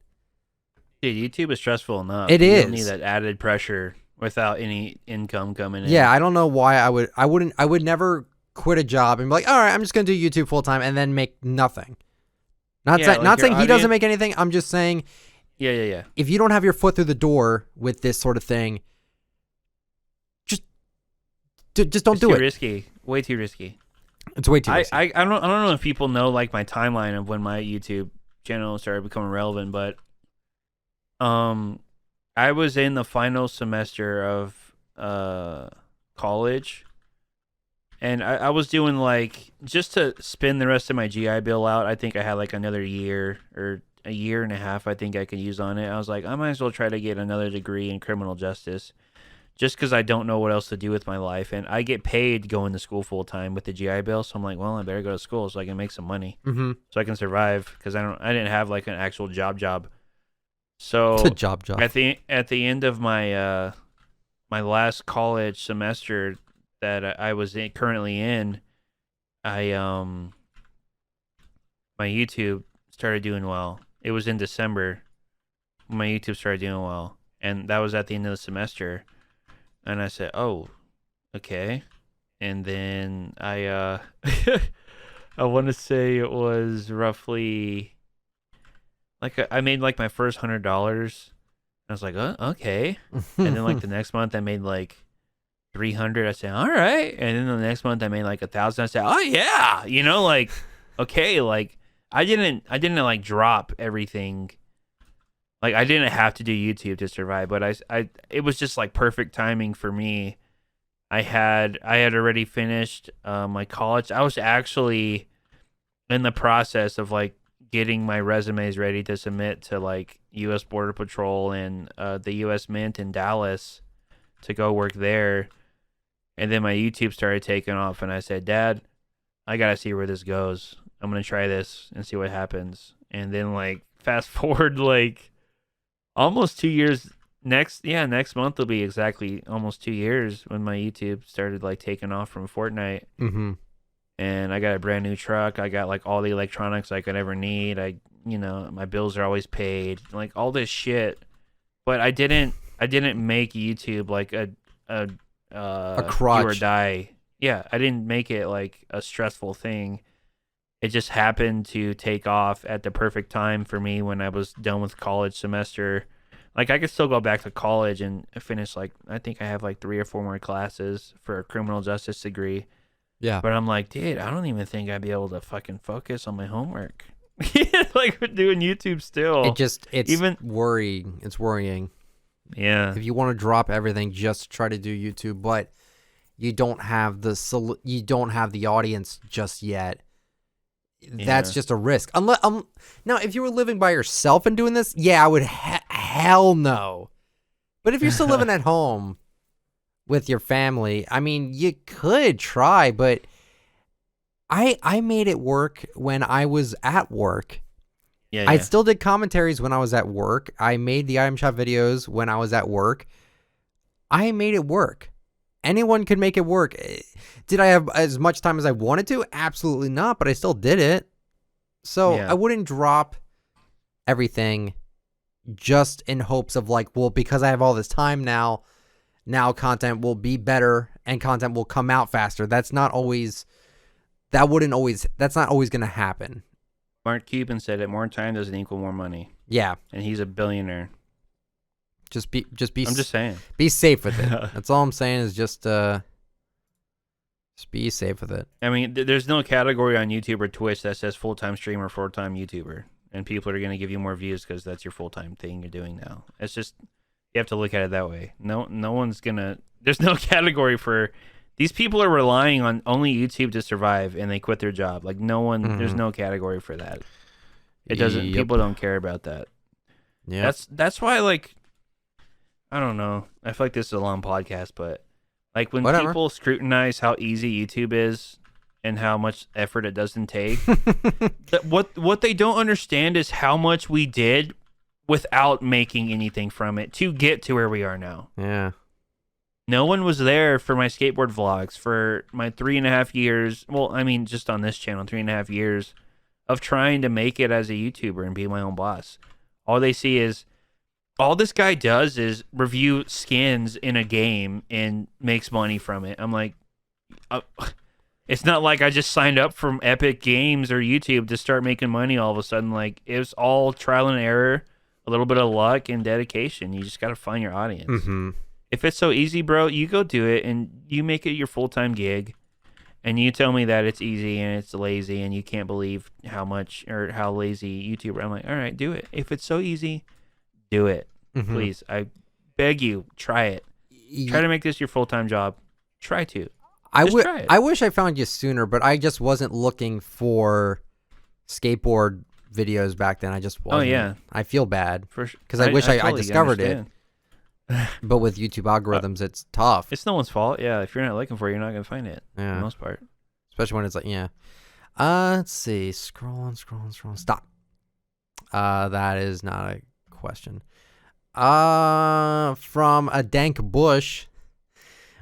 Dude, YouTube is stressful enough. It is. You don't need that added pressure without any income coming in. Yeah, I don't know why I would never quit a job and be like, all right, I'm just going to do YouTube full time and then make nothing. Not saying he doesn't make anything. I'm just saying. Yeah. If you don't have your foot through the door with this sort of thing, just don't do it. Too risky. Way too risky. It's way too risky. I don't know if people know like my timeline of when my YouTube channel started becoming relevant, but I was in the final semester of college, and I was doing like, just to spend the rest of my GI Bill out, I think I had like another year or a year and a half I think I could use on it. I was like, I might as well try to get another degree in criminal justice just because I don't know what else to do with my life, and I get paid going to school full time with the GI Bill, so I'm like, well, I better go to school so I can make some money, Mm-hmm. so I can survive, because I didn't have like an actual job. So It's a job. at the end of my my last college semester that I was currently in, my YouTube started doing well. It was in December. My YouTube started doing well, and that was at the end of the semester. And I said, "Oh, okay." And then I I want to say it was roughly like I made like my first $100. I was like, "Oh, okay." And then like the next month I made like 300. I said, "All right." And then the next month I made like 1,000. I said, "Oh yeah." Like okay, like I didn't like drop everything. Like I didn't have to do YouTube to survive, but I it was just like perfect timing for me. I had already finished my college. I was actually in the process of like getting my resumes ready to submit to like U.S. Border Patrol and the U.S. Mint in Dallas to go work there. And then my YouTube started taking off, and I said, "Dad, I gotta see where this goes. I'm gonna try this and see what happens." And then like fast forward like almost 2 years. Next month will be exactly almost 2 years when my YouTube started like taking off from Fortnite. Mm-hmm. And I got a brand new truck. I got like all the electronics I could ever need. My bills are always paid. Like all this shit. But I didn't make YouTube like a crutch. do or die. Yeah, I didn't make it like a stressful thing. It just happened to take off at the perfect time for me when I was done with college semester. Like I could still go back to college and finish like I think I have like 3 or 4 more classes for a criminal justice degree. Yeah. But I'm like, dude, I don't even think I'd be able to fucking focus on my homework. Like we're doing YouTube still. It's worrying. It's worrying. Yeah. If you want to drop everything, just try to do YouTube, but you don't have the audience just yet. That's just a risk. Unless now, if you were living by yourself and doing this, yeah, I would hell no. But if you're still living at home with your family, I mean, you could try, but I made it work when I was at work. Yeah. I still did commentaries when I was at work. I made the item shop videos when I was at work. I made it work. Anyone could make it work. Did I have as much time as I wanted to? Absolutely not, but I still did it. So I wouldn't drop everything just in hopes of like, well, because I have all this time now content will be better and content will come out faster. That's not always going to happen. Mark Cuban said it, more time doesn't equal more money. Yeah. And he's a billionaire. Just be I'm just saying. Be safe with it. That's all I'm saying is just be safe with it. I mean, there's no category on YouTube or Twitch that says full-time streamer, full-time YouTuber, and people are going to give you more views because that's your full-time thing you're doing now. It's just you have to look at it that way. No one's gonna. There's no category for these people are relying on only YouTube to survive, and they quit their job. Like no one. Mm-hmm. There's no category for that. It doesn't. Yep. People don't care about that. Yeah. That's why like. I don't know. I feel like this is a long podcast, but like when people scrutinize how easy YouTube is and how much effort it doesn't take, what they don't understand is how much we did without making anything from it to get to where we are now. Yeah. No one was there for my skateboard vlogs for my 3.5 years. Well, I mean, just on this channel, 3.5 years of trying to make it as a YouTuber and be my own boss. All they see is all this guy does is review skins in a game and makes money from it. I'm like, it's not like I just signed up from Epic Games or YouTube to start making money all of a sudden. Like, it was all trial and error, a little bit of luck and dedication. You just got to find your audience. Mm-hmm. If it's so easy, bro, you go do it and you make it your full-time gig. And you tell me that it's easy and it's lazy and you can't believe how much or how lazy YouTuber. I'm like, all right, do it. If it's so easy, do it. Mm-hmm. Please. I beg you, try it. Try to make this your full-time job. Try to. I wish I found you sooner, but I just wasn't looking for skateboard videos back then. I just wasn't. Oh, yeah. I feel bad. Because I wish I totally discovered it. But with YouTube algorithms, it's tough. It's no one's fault. Yeah, if you're not looking for it, you're not gonna find it. For the most part. Especially when it's like, let's see. Scrolling. Stop. That is not a question. From a Dank Bush.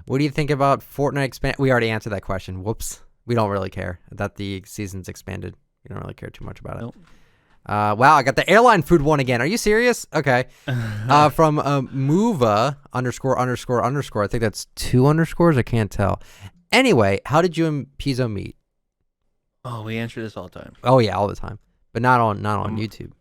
What do you think about Fortnite expand? We already answered that question. Whoops. We don't really care that the season's expanded. We don't really care too much about it. Nope. Wow, I got the airline food one again. Are you serious? Okay. From Mova ____. I think that's 2 underscores. I can't tell. Anyway, how did you and PIZO meet? Oh, we answer this all the time. Oh yeah, all the time, but not on YouTube.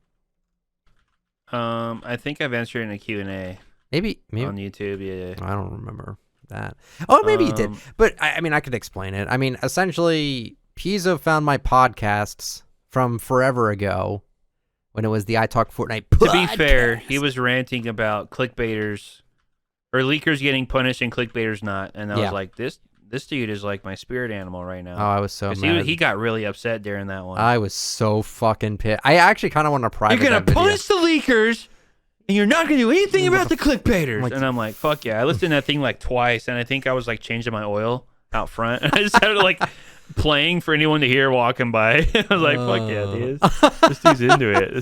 I think I've answered in a Q&A. Maybe on YouTube. Yeah. I don't remember that. Oh, maybe you did. But I mean, I could explain it. I mean, essentially, PIZO found my podcasts from forever ago when it was the I Talk Fortnite podcast. To be fair, he was ranting about clickbaiters or leakers getting punished and clickbaiters not, and I was like, this dude is like my spirit animal right now. Oh, I was so mad. He got really upset during that one. I was so fucking pissed. I actually kind of want to private. You're gonna punish the leakers, and you're not gonna do anything about the clickbaiters. And I'm like, fuck yeah! I listened to that thing like twice, and I think I was like changing my oil out front, and I just had it like playing for anyone to hear walking by. I was like, fuck yeah, dude! This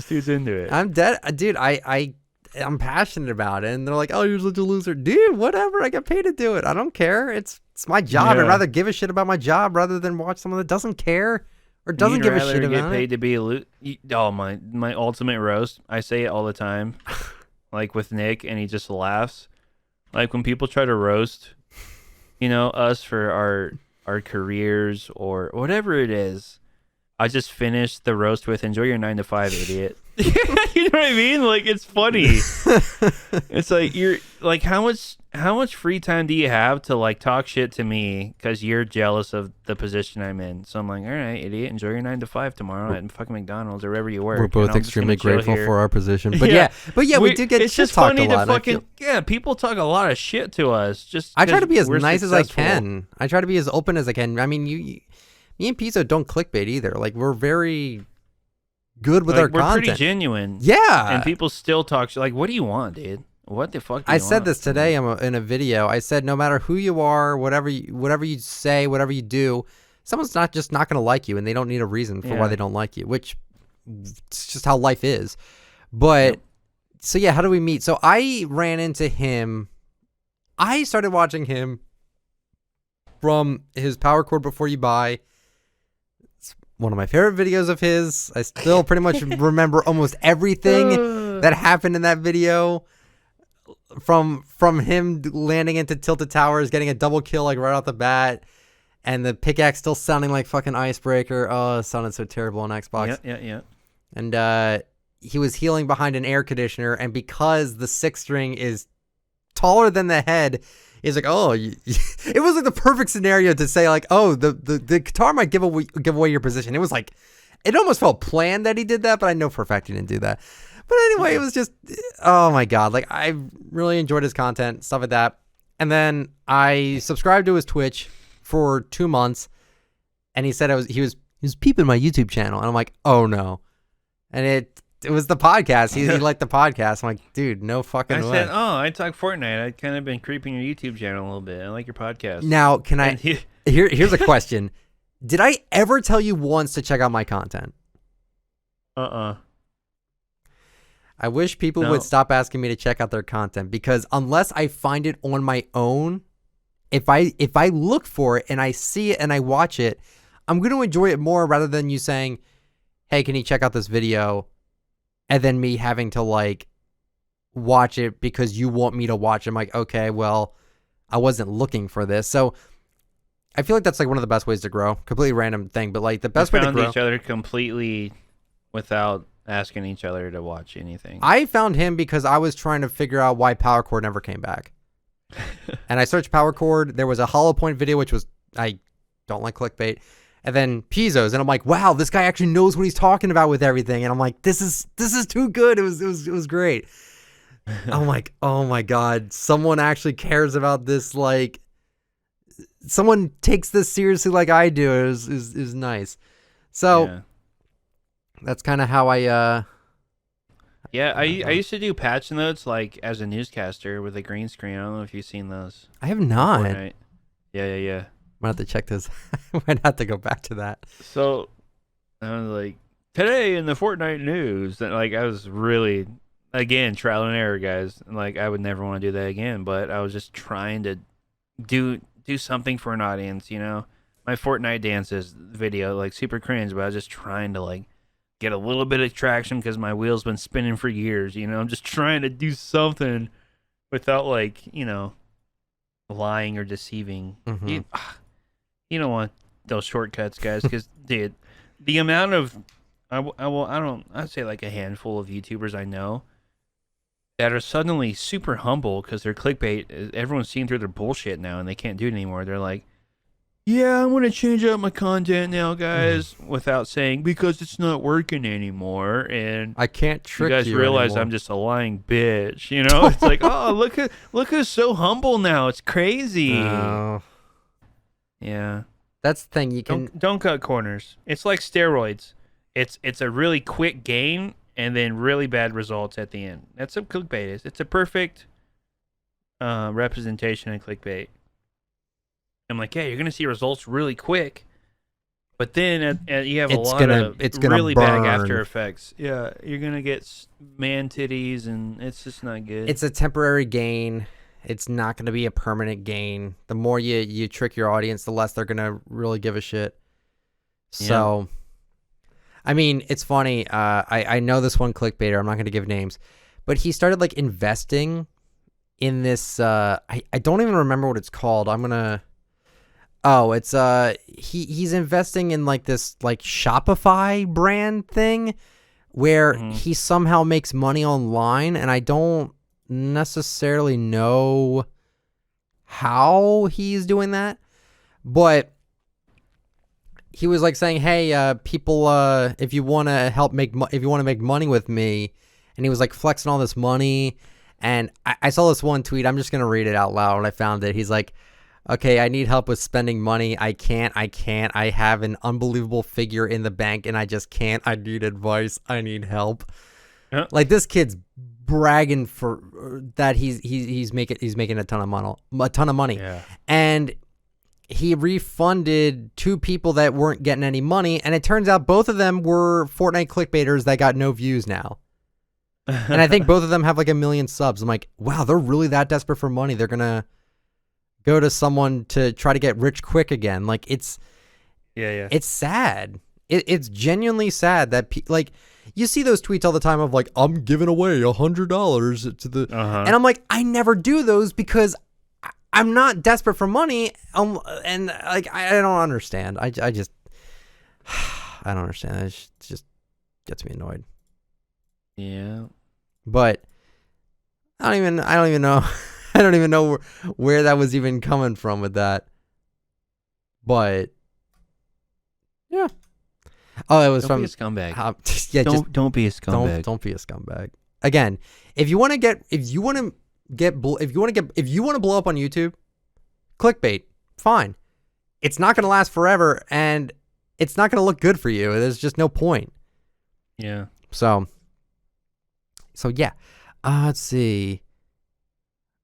dude's into it. I'm dead, dude. I'm passionate about it, and they're like, "Oh, you're such a loser, dude." Whatever, I get paid to do it. I don't care. It's my job. Yeah. I'd rather give a shit about my job rather than watch someone that doesn't care or doesn't give a shit about get paid to be a loser. Oh, my ultimate roast. I say it all the time, like with Nick, and he just laughs. Like when people try to roast, us for our careers or whatever it is. I just finished the roast with "Enjoy your 9 to 5, idiot." You know what I mean? Like, it's funny. It's like you're like, how much free time do you have to like talk shit to me because you're jealous of the position I'm in? So I'm like, all right, idiot, enjoy your 9 to 5 tomorrow at fucking McDonald's or wherever you work. We're both extremely grateful for our position, but we do get it's shit just funny talked a lot. to fucking people talk a lot of shit to us. Just I try to be as nice successful. as I can. I try to be as open as I can. I mean, me and PIZO don't clickbait either. Like, we're very good with our content. We're pretty genuine. Yeah. And people still talk like, what do you want, dude? What the fuck do you I want? said this today in a video. I said, no matter who you are, whatever you say, whatever you do, someone's not going to like you, and they don't need a reason for why they don't like you, which it's just how life is. But, so yeah, how do we meet? So I ran into him. I started watching him from his Power Chord Before You Buy. One of my favorite videos of his. I still pretty much remember almost everything that happened in that video, from him landing into Tilted Towers, getting a double kill like right off the bat, and the pickaxe still sounding like fucking Icebreaker. Oh, it sounded so terrible on Xbox. Yeah. And he was healing behind an air conditioner, and because the 6th string is taller than the head, he's like, oh, it was like the perfect scenario to say like, oh, the guitar might give away your position. It was like, it almost felt planned that he did that, but I know for a fact he didn't do that. But anyway, it was just, oh my God. Like, I really enjoyed his content, stuff like that. And then I subscribed to his Twitch for 2 months, and he said he was peeping my YouTube channel, and I'm like, oh no. And it was the podcast. He liked the podcast. I'm like, dude, no fucking way. I said, oh, I talk Fortnite. I'd kind of been creeping your YouTube channel a little bit. I like your podcast. Now, can I... Here's a question. Did I ever tell you once to check out my content? I wish people would stop asking me to check out their content, because unless I find it on my own, if I look for it and I see it and I watch it, I'm going to enjoy it more rather than you saying, hey, can you check out this video? And then me having to like watch it because you want me to watch it. I'm like, okay, well, I wasn't looking for this. So I feel like that's like one of the best ways to grow. Completely random thing, but like the best way to grow. We found each other completely without asking each other to watch anything. I found him because I was trying to figure out why Power Chord never came back. And I searched Power Chord. There was a Hollow Point video, which was, I don't like clickbait. And then PIZO's, and I'm like, wow, this guy actually knows what he's talking about with everything. And I'm like, this is too good. It was great. I'm like, oh my God, someone actually cares about this. Like, someone takes this seriously like I do. Is nice. So that's kind of how I Yeah, I used to do patch notes like as a newscaster with a green screen. I don't know if you've seen those. I have not. Fortnite. Yeah. Might have to check this. Might have to go back to that. So I was like, today in the Fortnite news, and like I was really, again, trial and error, guys. And like I would never want to do that again, but I was just trying to do something for an audience, you know. My Fortnite dances video, like super cringe, but I was just trying to like get a little bit of traction because my wheel's been spinning for years, you know. I'm just trying to do something without like, you know, lying or deceiving. Mm-hmm. You don't want those shortcuts, guys, because dude, the amount of I'd say like a handful of YouTubers I know that are suddenly super humble because they're clickbait. Everyone's seeing through their bullshit now, and they can't do it anymore. They're like, yeah, I'm gonna change up my content now, guys, without saying because it's not working anymore, and I can't trick you. You guys realize anymore. I'm just a lying bitch, you know? It's like, oh, look who's so humble now. It's crazy. Yeah, that's the thing. You can don't cut corners. It's like steroids. It's a really quick gain and then really bad results at the end. That's what clickbait is. It's a perfect representation of clickbait. I'm like, yeah, you're gonna see results really quick, but then you have a lot of really bad after effects. Yeah, you're gonna get man titties, and it's just not good. It's a temporary gain. It's not going to be a permanent gain. The more you trick your audience, the less they're going to really give a shit. So, I mean, it's funny. I know this one clickbaiter. I'm not going to give names, but he started like investing in this. I don't even remember what it's called. I'm gonna. Oh, it's he's investing in like this like Shopify brand thing where he somehow makes money online, and I don't necessarily know how he's doing that, but he was like saying, hey, people, if you want to if you want to make money with me, and he was like flexing all this money, and I saw this one tweet. I'm just going to read it out loud when I found it. He's like, okay, I need help with spending money. I can't. I have an unbelievable figure in the bank and I just can't. I need advice. I need help. Yeah. Like this kid's bragging for that he's making a ton of money. Yeah. And he refunded 2 people that weren't getting any money, and it turns out both of them were Fortnite clickbaiters that got no views now. And I think both of them have like 1 million subs. I'm like, wow, they're really that desperate for money. They're gonna go to someone to try to get rich quick again. Like it's it's sad. It's genuinely sad that like you see those tweets all the time of like, I'm giving away $100 to the, and I'm like, I never do those because I'm not desperate for money. And like, I don't understand. I just, I don't understand. It just gets me annoyed. Yeah. But I don't even know. I don't even know where that was even coming from with that. But yeah. Oh, it was don't from be a scumbag. Yeah, don't be a scumbag. Don't be a scumbag. Again, if you want to blow up on YouTube, clickbait, fine. It's not going to last forever, and it's not going to look good for you. There's just no point. Yeah. So yeah. Let's see.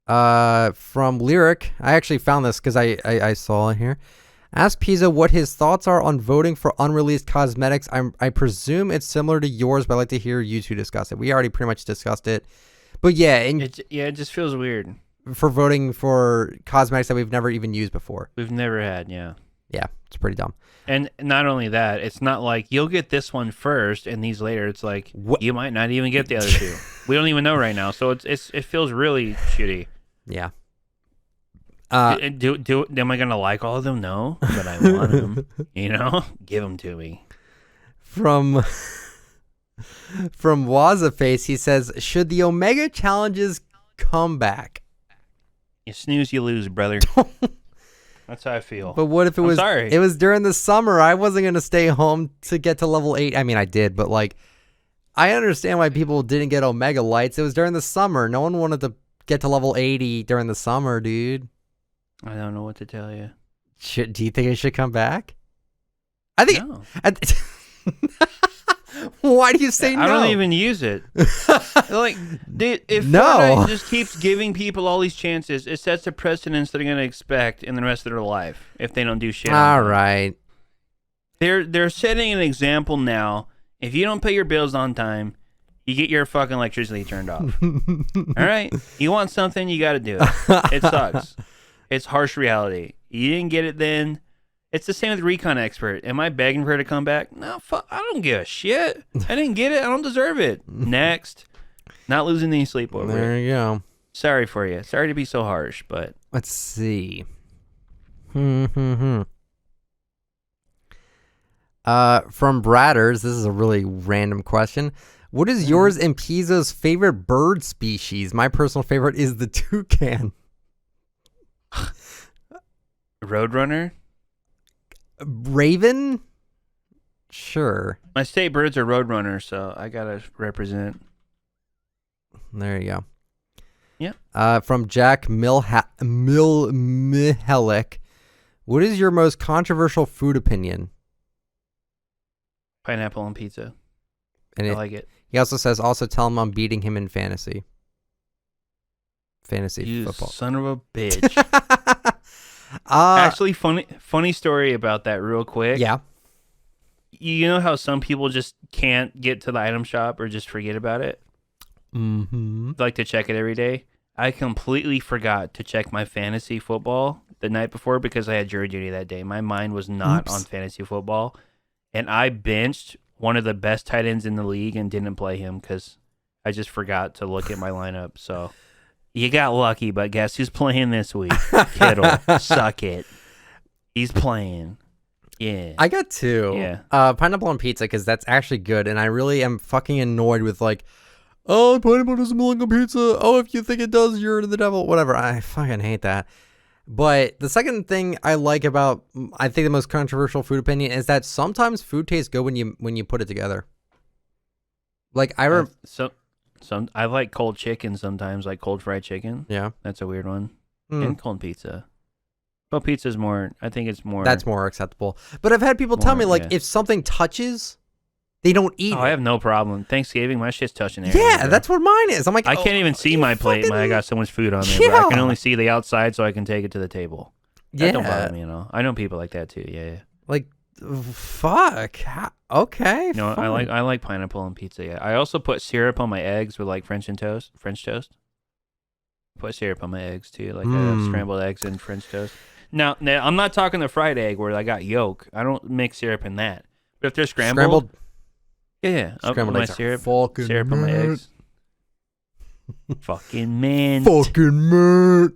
From Lyric, I actually found this because I saw it here. Ask PIZO what his thoughts are on voting for unreleased cosmetics. I presume it's similar to yours, but I'd like to hear you two discuss it. We already pretty much discussed it. But yeah. It just feels weird. For voting for cosmetics that we've never even used before. We've never had, yeah. Yeah, it's pretty dumb. And not only that, it's not like you'll get this one first and these later. It's like you might not even get the other 2. We don't even know right now, so it feels really shitty. Yeah. Am I gonna like all of them? No, but I want them. You know, give them to me. From Wazaface, he says, should the Omega challenges come back? You snooze, you lose, brother. That's how I feel. But what if it was? Sorry. It was during the summer. I wasn't gonna stay home to get to level 8. I mean, I did, but like, I understand why people didn't get Omega lights. It was during the summer. No one wanted to get to level 80 during the summer, dude. I don't know what to tell you. Do you think it should come back? I think. No. Why do you say no? I don't even use it. Like, if No. Fortnite just keeps giving people all these chances, it sets a precedence they're going to expect in the rest of their life if they don't do shit. All right. They're setting an example now. If you don't pay your bills on time, you get your fucking electricity turned off. All right? You want something, you got to do it. It sucks. It's harsh reality. You didn't get it then. It's the same with Recon Expert. Am I begging for her to come back? No, fuck. I don't give a shit. I didn't get it. I don't deserve it. Next. Not losing any sleep over it. There you go. Sorry for you. Sorry to be so harsh, but... Let's see. From Bradders, this is a really random question. What is yours and PIZO's favorite bird species? My personal favorite is the toucan. Roadrunner? Raven? Sure. My state birds are roadrunners, so I gotta represent. There you go. Yeah. From Jack Mihelic. What is your most controversial food opinion? Pineapple on pizza. And I like it. He also says, also tell him I'm beating him in fantasy. Fantasy You football. son of a bitch. Actually, funny story about that real quick. Yeah. You know how some people just can't get to the item shop or just forget about it? Mm-hmm. Like to check it every day. I completely forgot to check my fantasy football the night before because I had jury duty that day. My mind was not on fantasy football. And I benched one of the best tight ends in the league and didn't play him because I just forgot to look at my lineup. So you got lucky, but guess who's playing this week? Kittle. Suck it. He's playing. Yeah. I got two. Yeah. Pineapple on pizza because that's actually good. And I really am fucking annoyed with like, oh, pineapple doesn't belong on pizza. Oh, if you think it does, you're the devil. Whatever. I fucking hate that. But the second thing I like about, I think the most controversial food opinion is that sometimes food tastes good when you put it together. Like I I like cold chicken sometimes, like cold fried chicken. Yeah, that's a weird one. And cold pizza. Cold pizza's more. I think it's more. That's more acceptable. But I've had people tell me like if something touches, they don't eat it. I have no problem. Thanksgiving, my shit's touching there. Yeah, that's what mine is. I'm like, I can't even see my plate. I got so much food on there. But I can only see the outside, so I can take it to the table. That don't bother me, I know people like that too. Yeah. Like, fuck. Okay. No, fine. I like pineapple on pizza. Yeah. I also put syrup on my eggs with like French toast. Put syrup on my eggs too, like scrambled eggs and French toast. Now, I'm not talking the fried egg where I got yolk. I don't mix syrup in that. But if they're scrambled. Yeah. Scrambled my eggs syrup fucking on my eggs. Fucking mint. Fucking mint.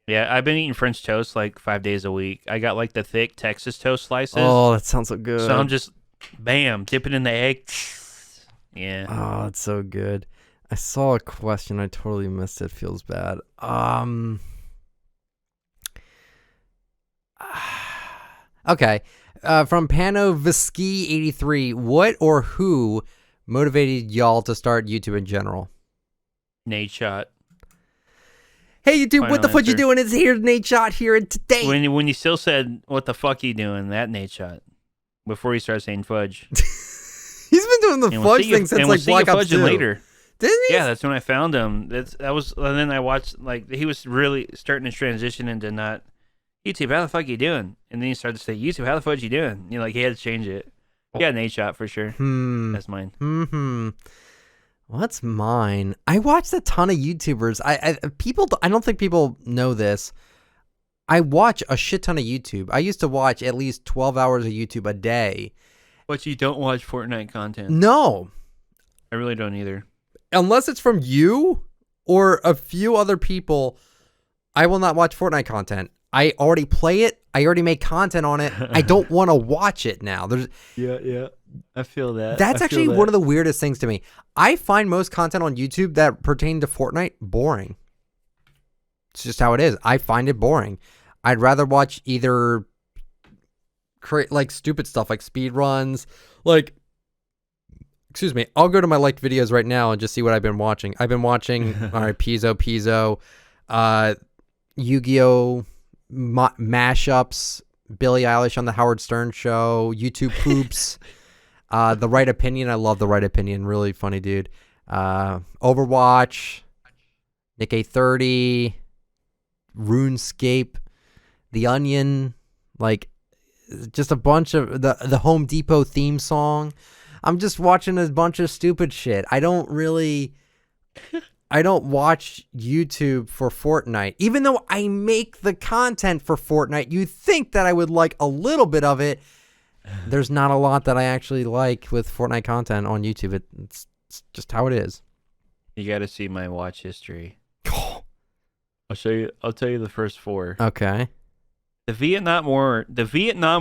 Yeah, I've been eating French toast like 5 days a week. I got like the thick Texas toast slices. Oh, that sounds so good. So I'm just, bam, dip it in the egg. Yeah. Oh, it's so good. I saw a question. I totally missed it. Feels bad. Okay. From Panovisky83, what or who motivated y'all to start YouTube in general? Nate Shot. Hey YouTube, Final what the fuck answer. you doing? It's here, Nate Shot here, and today. When you still said, what the fuck you doing, that Nate Shot, before you started saying fudge. He's been doing the fudge thing since like Black Ops 2. Later. Didn't he? Yeah, that's when I found him. And then I watched, like, he was really starting to transition into not, YouTube, how the fuck you doing? And then he started to say, YouTube, how the fuck you doing? You know, like, he had to change it. Yeah, Nate Shot for sure. That's mine. What's mine? I watched a ton of YouTubers. I don't think people know this. I watch a shit ton of YouTube. I used to watch at least 12 hours of YouTube a day. But you don't watch Fortnite content. No. I really don't either. Unless it's from you or a few other people, I will not watch Fortnite content. I already play it. I already make content on it. I don't want to watch it now. Yeah. I feel that. That's actually one of the weirdest things to me. I find most content on YouTube that pertain to Fortnite boring. It's just how it is. I find it boring. I'd rather watch either like stupid stuff like speed runs, like, excuse me, I'll go to my liked videos right now and just see what I've been watching. I've been watching, all right, PIZO, Yu-Gi-Oh! Mashups, Billie Eilish on the Howard Stern show, YouTube poops. The Right Opinion, I love The Right Opinion. Really funny dude. Overwatch, Nick A30, RuneScape, The Onion, like just a bunch of the Home Depot theme song. I'm just watching a bunch of stupid shit. I don't watch YouTube for Fortnite. Even though I make the content for Fortnite, you'd think that I would like a little bit of it. There's not a lot that I actually like with Fortnite content on YouTube. It's just how it is. You got to see my watch history. I'll show you. I'll tell you the first 4. Okay. The Vietnam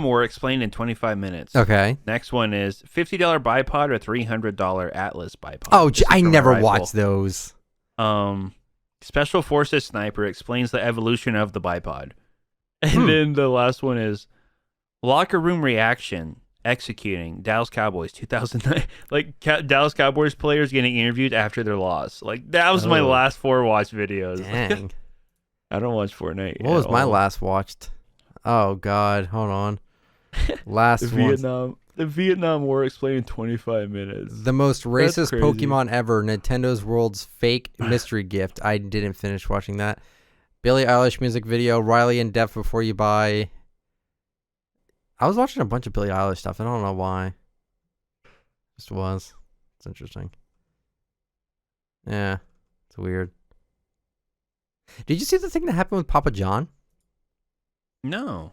War explained in 25 minutes. Okay. Next one is $50 bipod or $300 Atlas bipod. Oh, I never watched those. Special Forces Sniper explains the evolution of the bipod. And then the last one is Locker Room Reaction executing Dallas Cowboys 2009. Like Dallas Cowboys players getting interviewed after their loss. Like that was my last 4 watch videos. Dang. I don't watch Fortnite. What was my last watched? Oh God, hold on. Last The Vietnam War explained in 25 minutes. The most racist Pokemon ever. Nintendo's world's fake mystery gift. I didn't finish watching that. Billie Eilish music video. Riley in depth before you buy. I was watching a bunch of Billie Eilish stuff. I don't know why. Just was. It's interesting. Yeah, it's weird. Did you see the thing that happened with Papa John? No.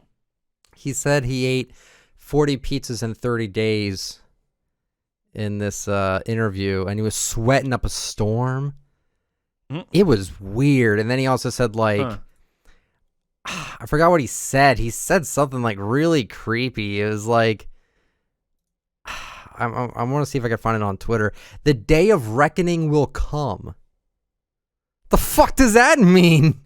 He said he ate 40 pizzas in 30 days in this interview, and he was sweating up a storm. It was weird. And then he also said, like, I forgot what he said. He said something, like, really creepy. It was like, I want to see if I can find it on Twitter. The day of reckoning will come. The fuck does that mean?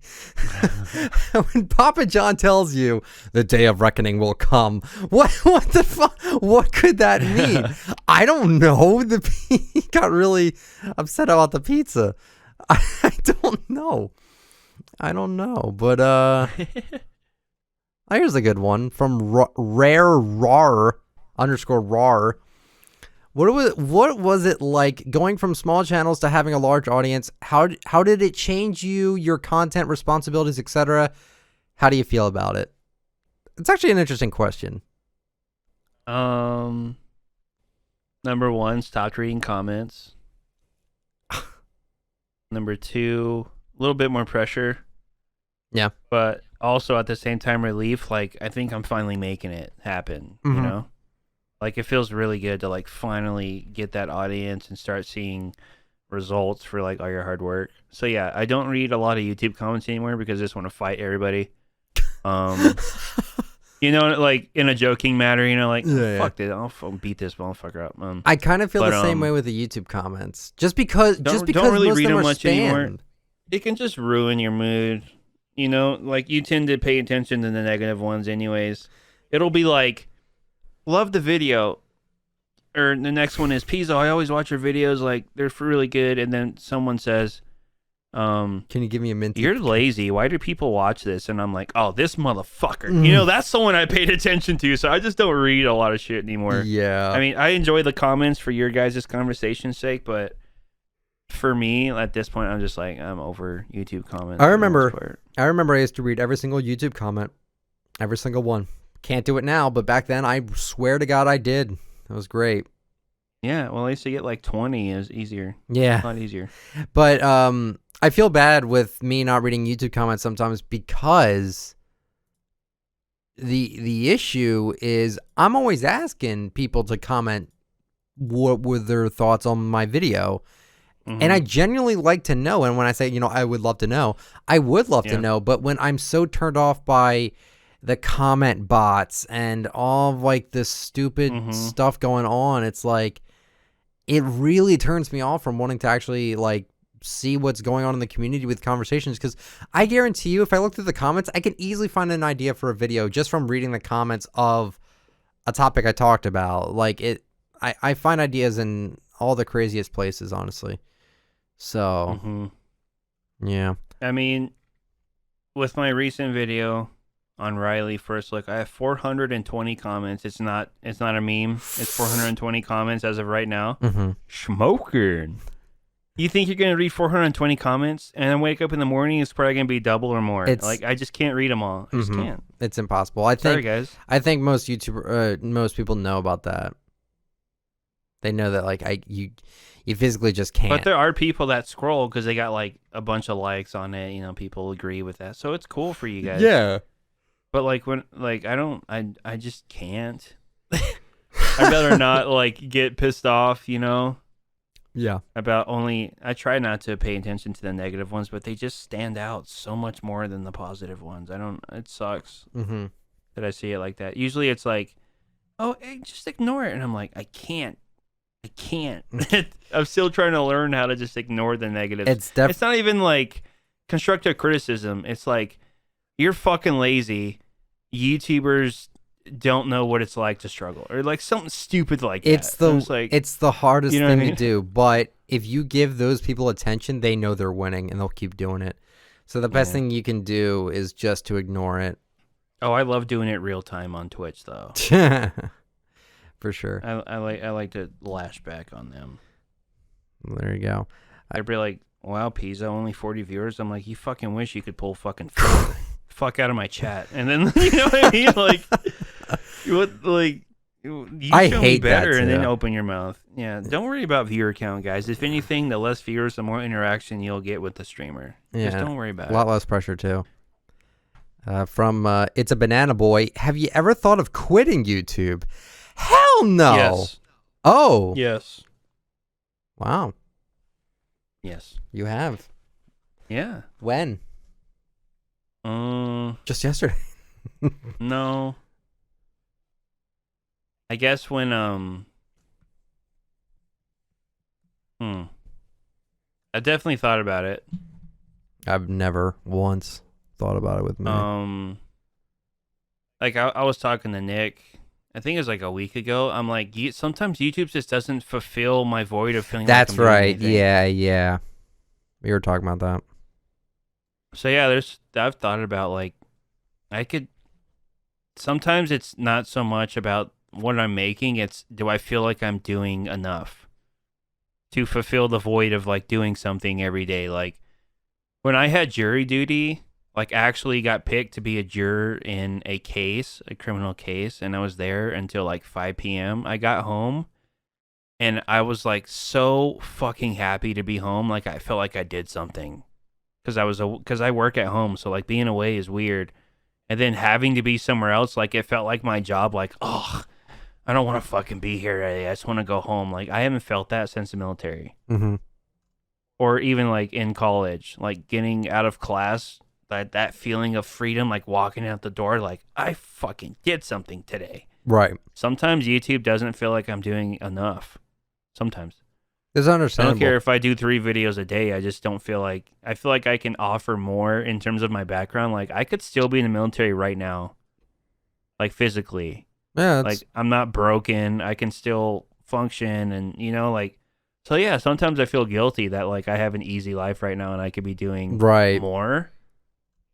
When Papa John tells you the day of reckoning will come, what the fuck? What could that mean? I don't know. He got really upset about the pizza. I don't know. But here's a good one from rar_rar. What was it like going from small channels to having a large audience? How did it change you, your content, responsibilities, etc.? How do you feel about it? It's actually an interesting question. Number 1, stopped reading comments. Number 2, a little bit more pressure. Yeah. But also at the same time relief. Like I think I'm finally making it happen. Mm-hmm. You know? Like, it feels really good to, like, finally get that audience and start seeing results for, like, all your hard work. So, yeah, I don't read a lot of YouTube comments anymore because I just want to fight everybody. You know, like, in a joking matter, you know, like, fuck it, I'll beat this motherfucker up. I kind of feel the same way with the YouTube comments. Just because don't really read them much anymore. It can just ruin your mood. You know, like, you tend to pay attention to the negative ones anyways. It'll be like, love the video, or the next one is PIZO. I always watch your videos, like they're really good. And then someone says, "Can you give me a minty? You're lazy. Why do people watch this?" And I'm like, "Oh, this motherfucker." You know, that's someone I paid attention to. So I just don't read a lot of shit anymore. Yeah. I mean, I enjoy the comments for your guys' conversation's sake, but for me, at this point, I'm just like, I'm over YouTube comments. I remember I used to read every single YouTube comment, every single one. Can't do it now, but back then, I swear to God, I did. That was great. Yeah, well, I used to get like 20 is easier. Yeah. A lot easier. But I feel bad with me not reading YouTube comments sometimes because the issue is I'm always asking people to comment what were their thoughts on my video. Mm-hmm. And I genuinely like to know. And when I say, I would love to know, I would love to know. But when I'm so turned off by the comment bots and all of like this stupid stuff going on, it's like it really turns me off from wanting to actually like see what's going on in the community with conversations, because I guarantee you if I look through the comments I can easily find an idea for a video just from reading the comments of a topic I talked about. Like I find ideas in all the craziest places, honestly. So yeah, I mean, with my recent video, on Riley first look. I have 420 comments. It's not a meme. It's 420 comments as of right now. Mm-hmm. Smoking. You think you're going to read 420 comments and then wake up in the morning, it's probably going to be double or more. Like, I just can't read them all. I just can't. It's impossible. Sorry, guys. I think most most people know about that. They know that, like, you physically just can't. But there are people that scroll because they got, like, a bunch of likes on it. You know, people agree with that. So it's cool for you guys. Yeah. But, like, when, like, I just can't. I'd rather not, like, get pissed off, you know? Yeah. I try not to pay attention to the negative ones, but they just stand out so much more than the positive ones. It sucks that I see it like that. Usually it's like, oh, hey, just ignore it. And I'm like, I can't. I'm still trying to learn how to just ignore the negatives. It's not even like constructive criticism. It's like, you're fucking lazy. YouTubers don't know what it's like to struggle, or like something stupid like that. It's the hardest you know thing what I mean? to do, but if you give those people attention, they know they're winning and they'll keep doing it. So the best thing you can do is just to ignore it. Oh, I love doing it real time on Twitch though. For sure. I like to lash back on them. Well, there you go. I'd be like, wow, PIZO, only 40 viewers. I'm like, you fucking wish you could pull fucking fuck out of my chat. And then, you know what I mean? Like, you I show hate me better that and then too. open your mouth. Yeah, don't worry about viewer count, guys. If anything, the less viewers, the more interaction you'll get with the streamer. Yeah, just don't worry about it. A lot less pressure too. From It's a Banana Boy. Have you ever thought of quitting YouTube? Hell no. Yes. Oh. Yes. Wow. Yes. You have. Yeah. When? Just yesterday. No. I guess when I definitely thought about it. I've never once thought about it with me. Like I was talking to Nick, I think it was like a week ago. I'm like, sometimes YouTube just doesn't fulfill my void of feeling That's like I'm right. doing anything. Yeah. We were talking about that. So yeah, I've thought about like sometimes it's not so much about what I'm making, it's do I feel like I'm doing enough to fulfill the void of like doing something every day. Like when I had jury duty, like actually got picked to be a juror in a criminal case, and I was there until like 5 p.m. I got home and I was like so fucking happy to be home. Like I felt like I did something because I work at home. So like being away is weird. And then having to be somewhere else, like it felt like my job, like, oh, I don't want to fucking be here today. I just want to go home. Like I haven't felt that since the military. Mm-hmm. Or even like in college, like getting out of class, that feeling of freedom, like walking out the door, like I fucking did something today. Right. Sometimes YouTube doesn't feel like I'm doing enough. Sometimes. It's understandable. I don't care if I do 3 videos a day. I just don't feel like, I feel like I can offer more in terms of my background. Like I could still be in the military right now, like physically. Yeah. Like I'm not broken. I can still function, and you know, like, so yeah, sometimes I feel guilty that like I have an easy life right now and I could be doing more,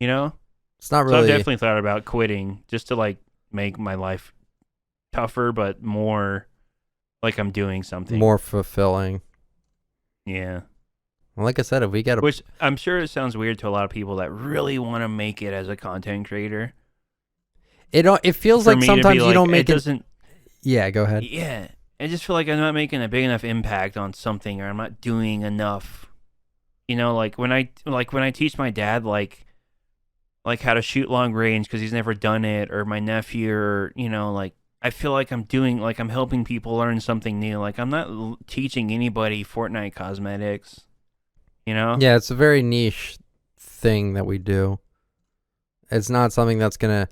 you know? It's not really. So I've definitely thought about quitting just to like make my life tougher, but more like I'm doing something more fulfilling. Yeah. Well, like I said, if we get which I'm sure it sounds weird to a lot of people that really want to make it as a content creator. It feels like sometimes you don't make it. Doesn't. Yeah, go ahead. Yeah, I just feel like I'm not making a big enough impact on something, or I'm not doing enough. You know, like when I teach my dad like how to shoot long range because he's never done it, or my nephew, or you know, like I feel like I'm doing, like I'm helping people learn something new. Like I'm not teaching anybody Fortnite cosmetics. You know? Yeah, it's a very niche thing that we do. It's not something that's gonna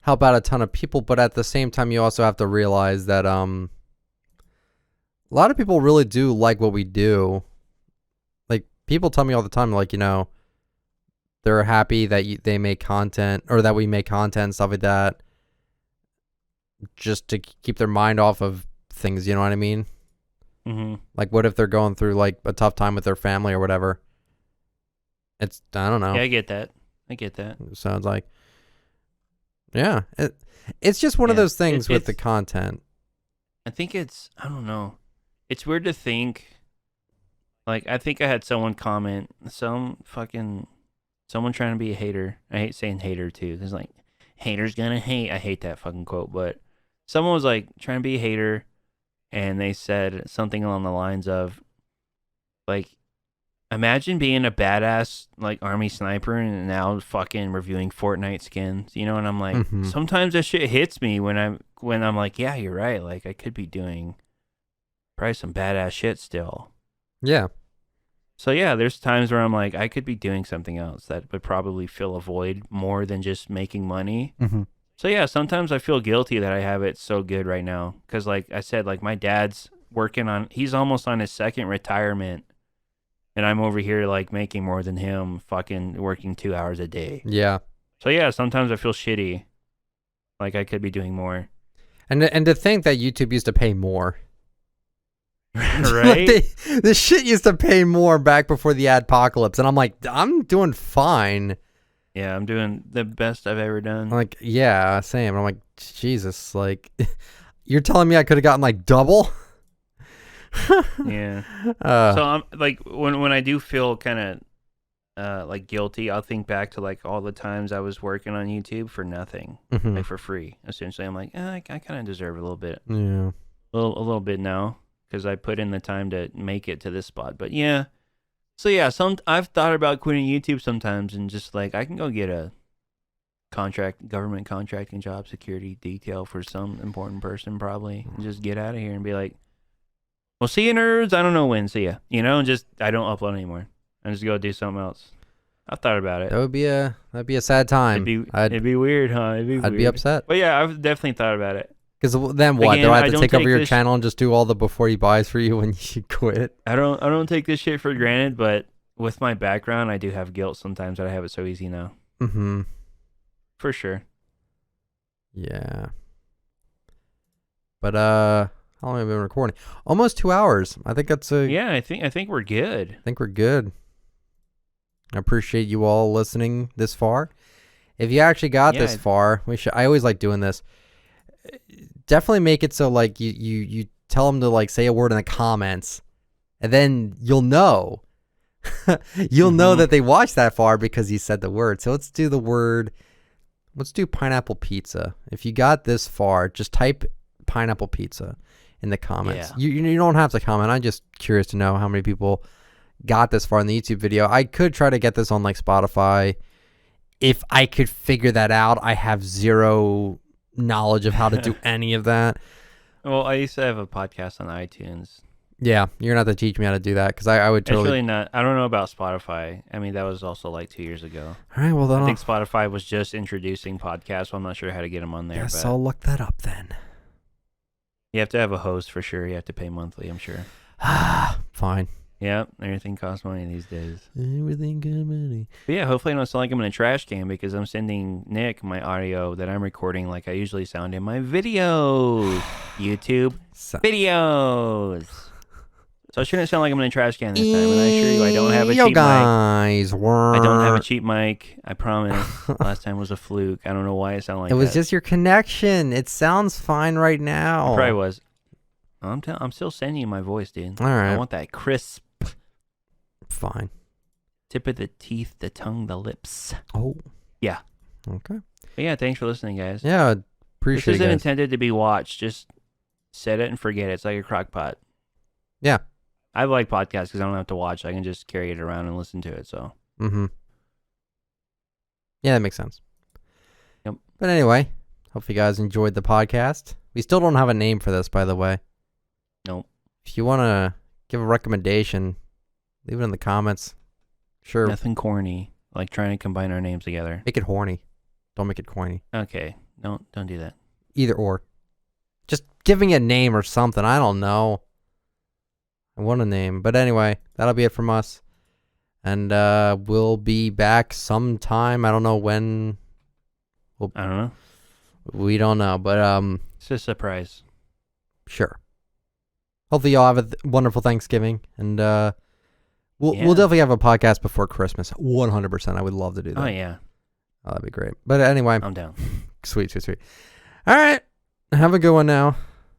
help out a ton of people, but at the same time, you also have to realize that a lot of people really do like what we do. Like people tell me all the time, like, you know, they're happy that they make content, or that we make content and stuff like that, just to keep their mind off of things. You know what I mean? Mm-hmm. Like, what if they're going through like a tough time with their family or whatever? I don't know. Yeah, I get that. It sounds like. Yeah. It's just one of those things with the content. I think I don't know. It's weird to think, like, I think I had someone comment, someone trying to be a hater. I hate saying hater too, because, like, haters gonna hate. I hate that fucking quote, but someone was, like, trying to be a hater, and they said something along the lines of, like, imagine being a badass, like, army sniper and now fucking reviewing Fortnite skins, you know? And I'm like, sometimes that shit hits me when I'm like, yeah, you're right. Like, I could be doing probably some badass shit still. Yeah. So, yeah, there's times where I'm like, I could be doing something else that would probably fill a void more than just making money. So, yeah, sometimes I feel guilty that I have it so good right now. Because, like I said, like, my dad's he's almost on his second retirement. And I'm over here, like, making more than him, fucking working 2 hours a day. Yeah. So, yeah, sometimes I feel shitty. Like, I could be doing more. And to think that YouTube used to pay more. Right? Like the shit used to pay more back before the adpocalypse. And I'm like, I'm doing fine. Yeah, I'm doing the best I've ever done. Like, yeah, same. And I'm like, Jesus, like, you're telling me I could have gotten, like, double? Yeah. So I'm like, when I do feel kind of like guilty, I'll think back to, like, all the times I was working on YouTube for nothing, like, for free. Essentially, I'm like, I kind of deserve a little bit. Yeah. A little bit now, because I put in the time to make it to this spot. But yeah. So yeah, I've thought about quitting YouTube sometimes, and just, like, I can go get a government contracting job, security detail for some important person probably, and just get out of here and be like, well, see you, nerds. I don't know when. See ya. You know, and just, I don't upload anymore. I just go do something else. I've thought about it. That'd be a sad time. It'd be weird, huh? I'd be upset. But yeah, I've definitely thought about it. Because then what? Again, Do I have to take over your channel and just do all the before you buys for you when you quit? I don't take this shit for granted, but with my background, I do have guilt sometimes that I have it so easy now. For sure. Yeah. But how long have we been recording? Almost 2 hours. I think that's yeah. I think we're good. I think we're good. I appreciate you all listening this far. If you actually got this far, I always like doing this. Definitely make it so, like, you tell them to, like, say a word in the comments, and then you'll know. You'll know that they watched that far because you said the word. So let's do the word. Let's do pineapple pizza. If you got this far, just type pineapple pizza in the comments. Yeah. You don't have to comment. I'm just curious to know how many people got this far in the YouTube video. I could try to get this on, like, Spotify. If I could figure that out, I have zero knowledge of how to do any of that. Well, I used to have a podcast on iTunes. Yeah, you're gonna have to teach me how to do that, because I would totally. It's really not. I don't know about Spotify. I mean, that was also like 2 years ago. All right, well then I think Spotify was just introducing podcasts, so I'm not sure how to get them on there. Yes, I'll look that up then. You have to have a host for sure. You have to pay monthly, I'm sure. Fine. Yeah, everything costs money these days. Everything costs money. But yeah, hopefully I don't sound like I'm in a trash can, because I'm sending Nick my audio that I'm recording like I usually sound in my videos. YouTube videos. So I shouldn't sound like I'm in a trash can this time. And I assure you, I don't have a cheap mic. I don't have a cheap mic. I promise. Last time was a fluke. I don't know why it sounded like that. It was just your connection. It sounds fine right now. It probably was. I'm still sending you my voice, dude. All right. I want that crisp. Fine. Tip of the teeth, the tongue, the lips. Oh. Yeah. Okay. But yeah, thanks for listening, guys. Yeah, appreciate it. This isn't intended to be watched. Just set it and forget it. It's like a crock pot. Yeah. I like podcasts because I don't have to watch. I can just carry it around and listen to it. So. Yeah, that makes sense. Yep. But anyway, hope you guys enjoyed the podcast. We still don't have a name for this, by the way. Nope. If you want to give a recommendation, leave it in the comments. Sure. Nothing corny, like trying to combine our names together. Make it horny. Don't make it corny. Okay. Don't do that. Either or. Just give me a name or something. I don't know. I want a name. But anyway, that'll be it from us. And we'll be back sometime. I don't know when. I don't know. We don't know, but it's a surprise. Sure. Hopefully y'all have a wonderful Thanksgiving, and we'll definitely have a podcast before Christmas. 100%. I would love to do that. Oh yeah. Oh, that'd be great. But anyway, I'm down. sweet. All right. Have a good one now.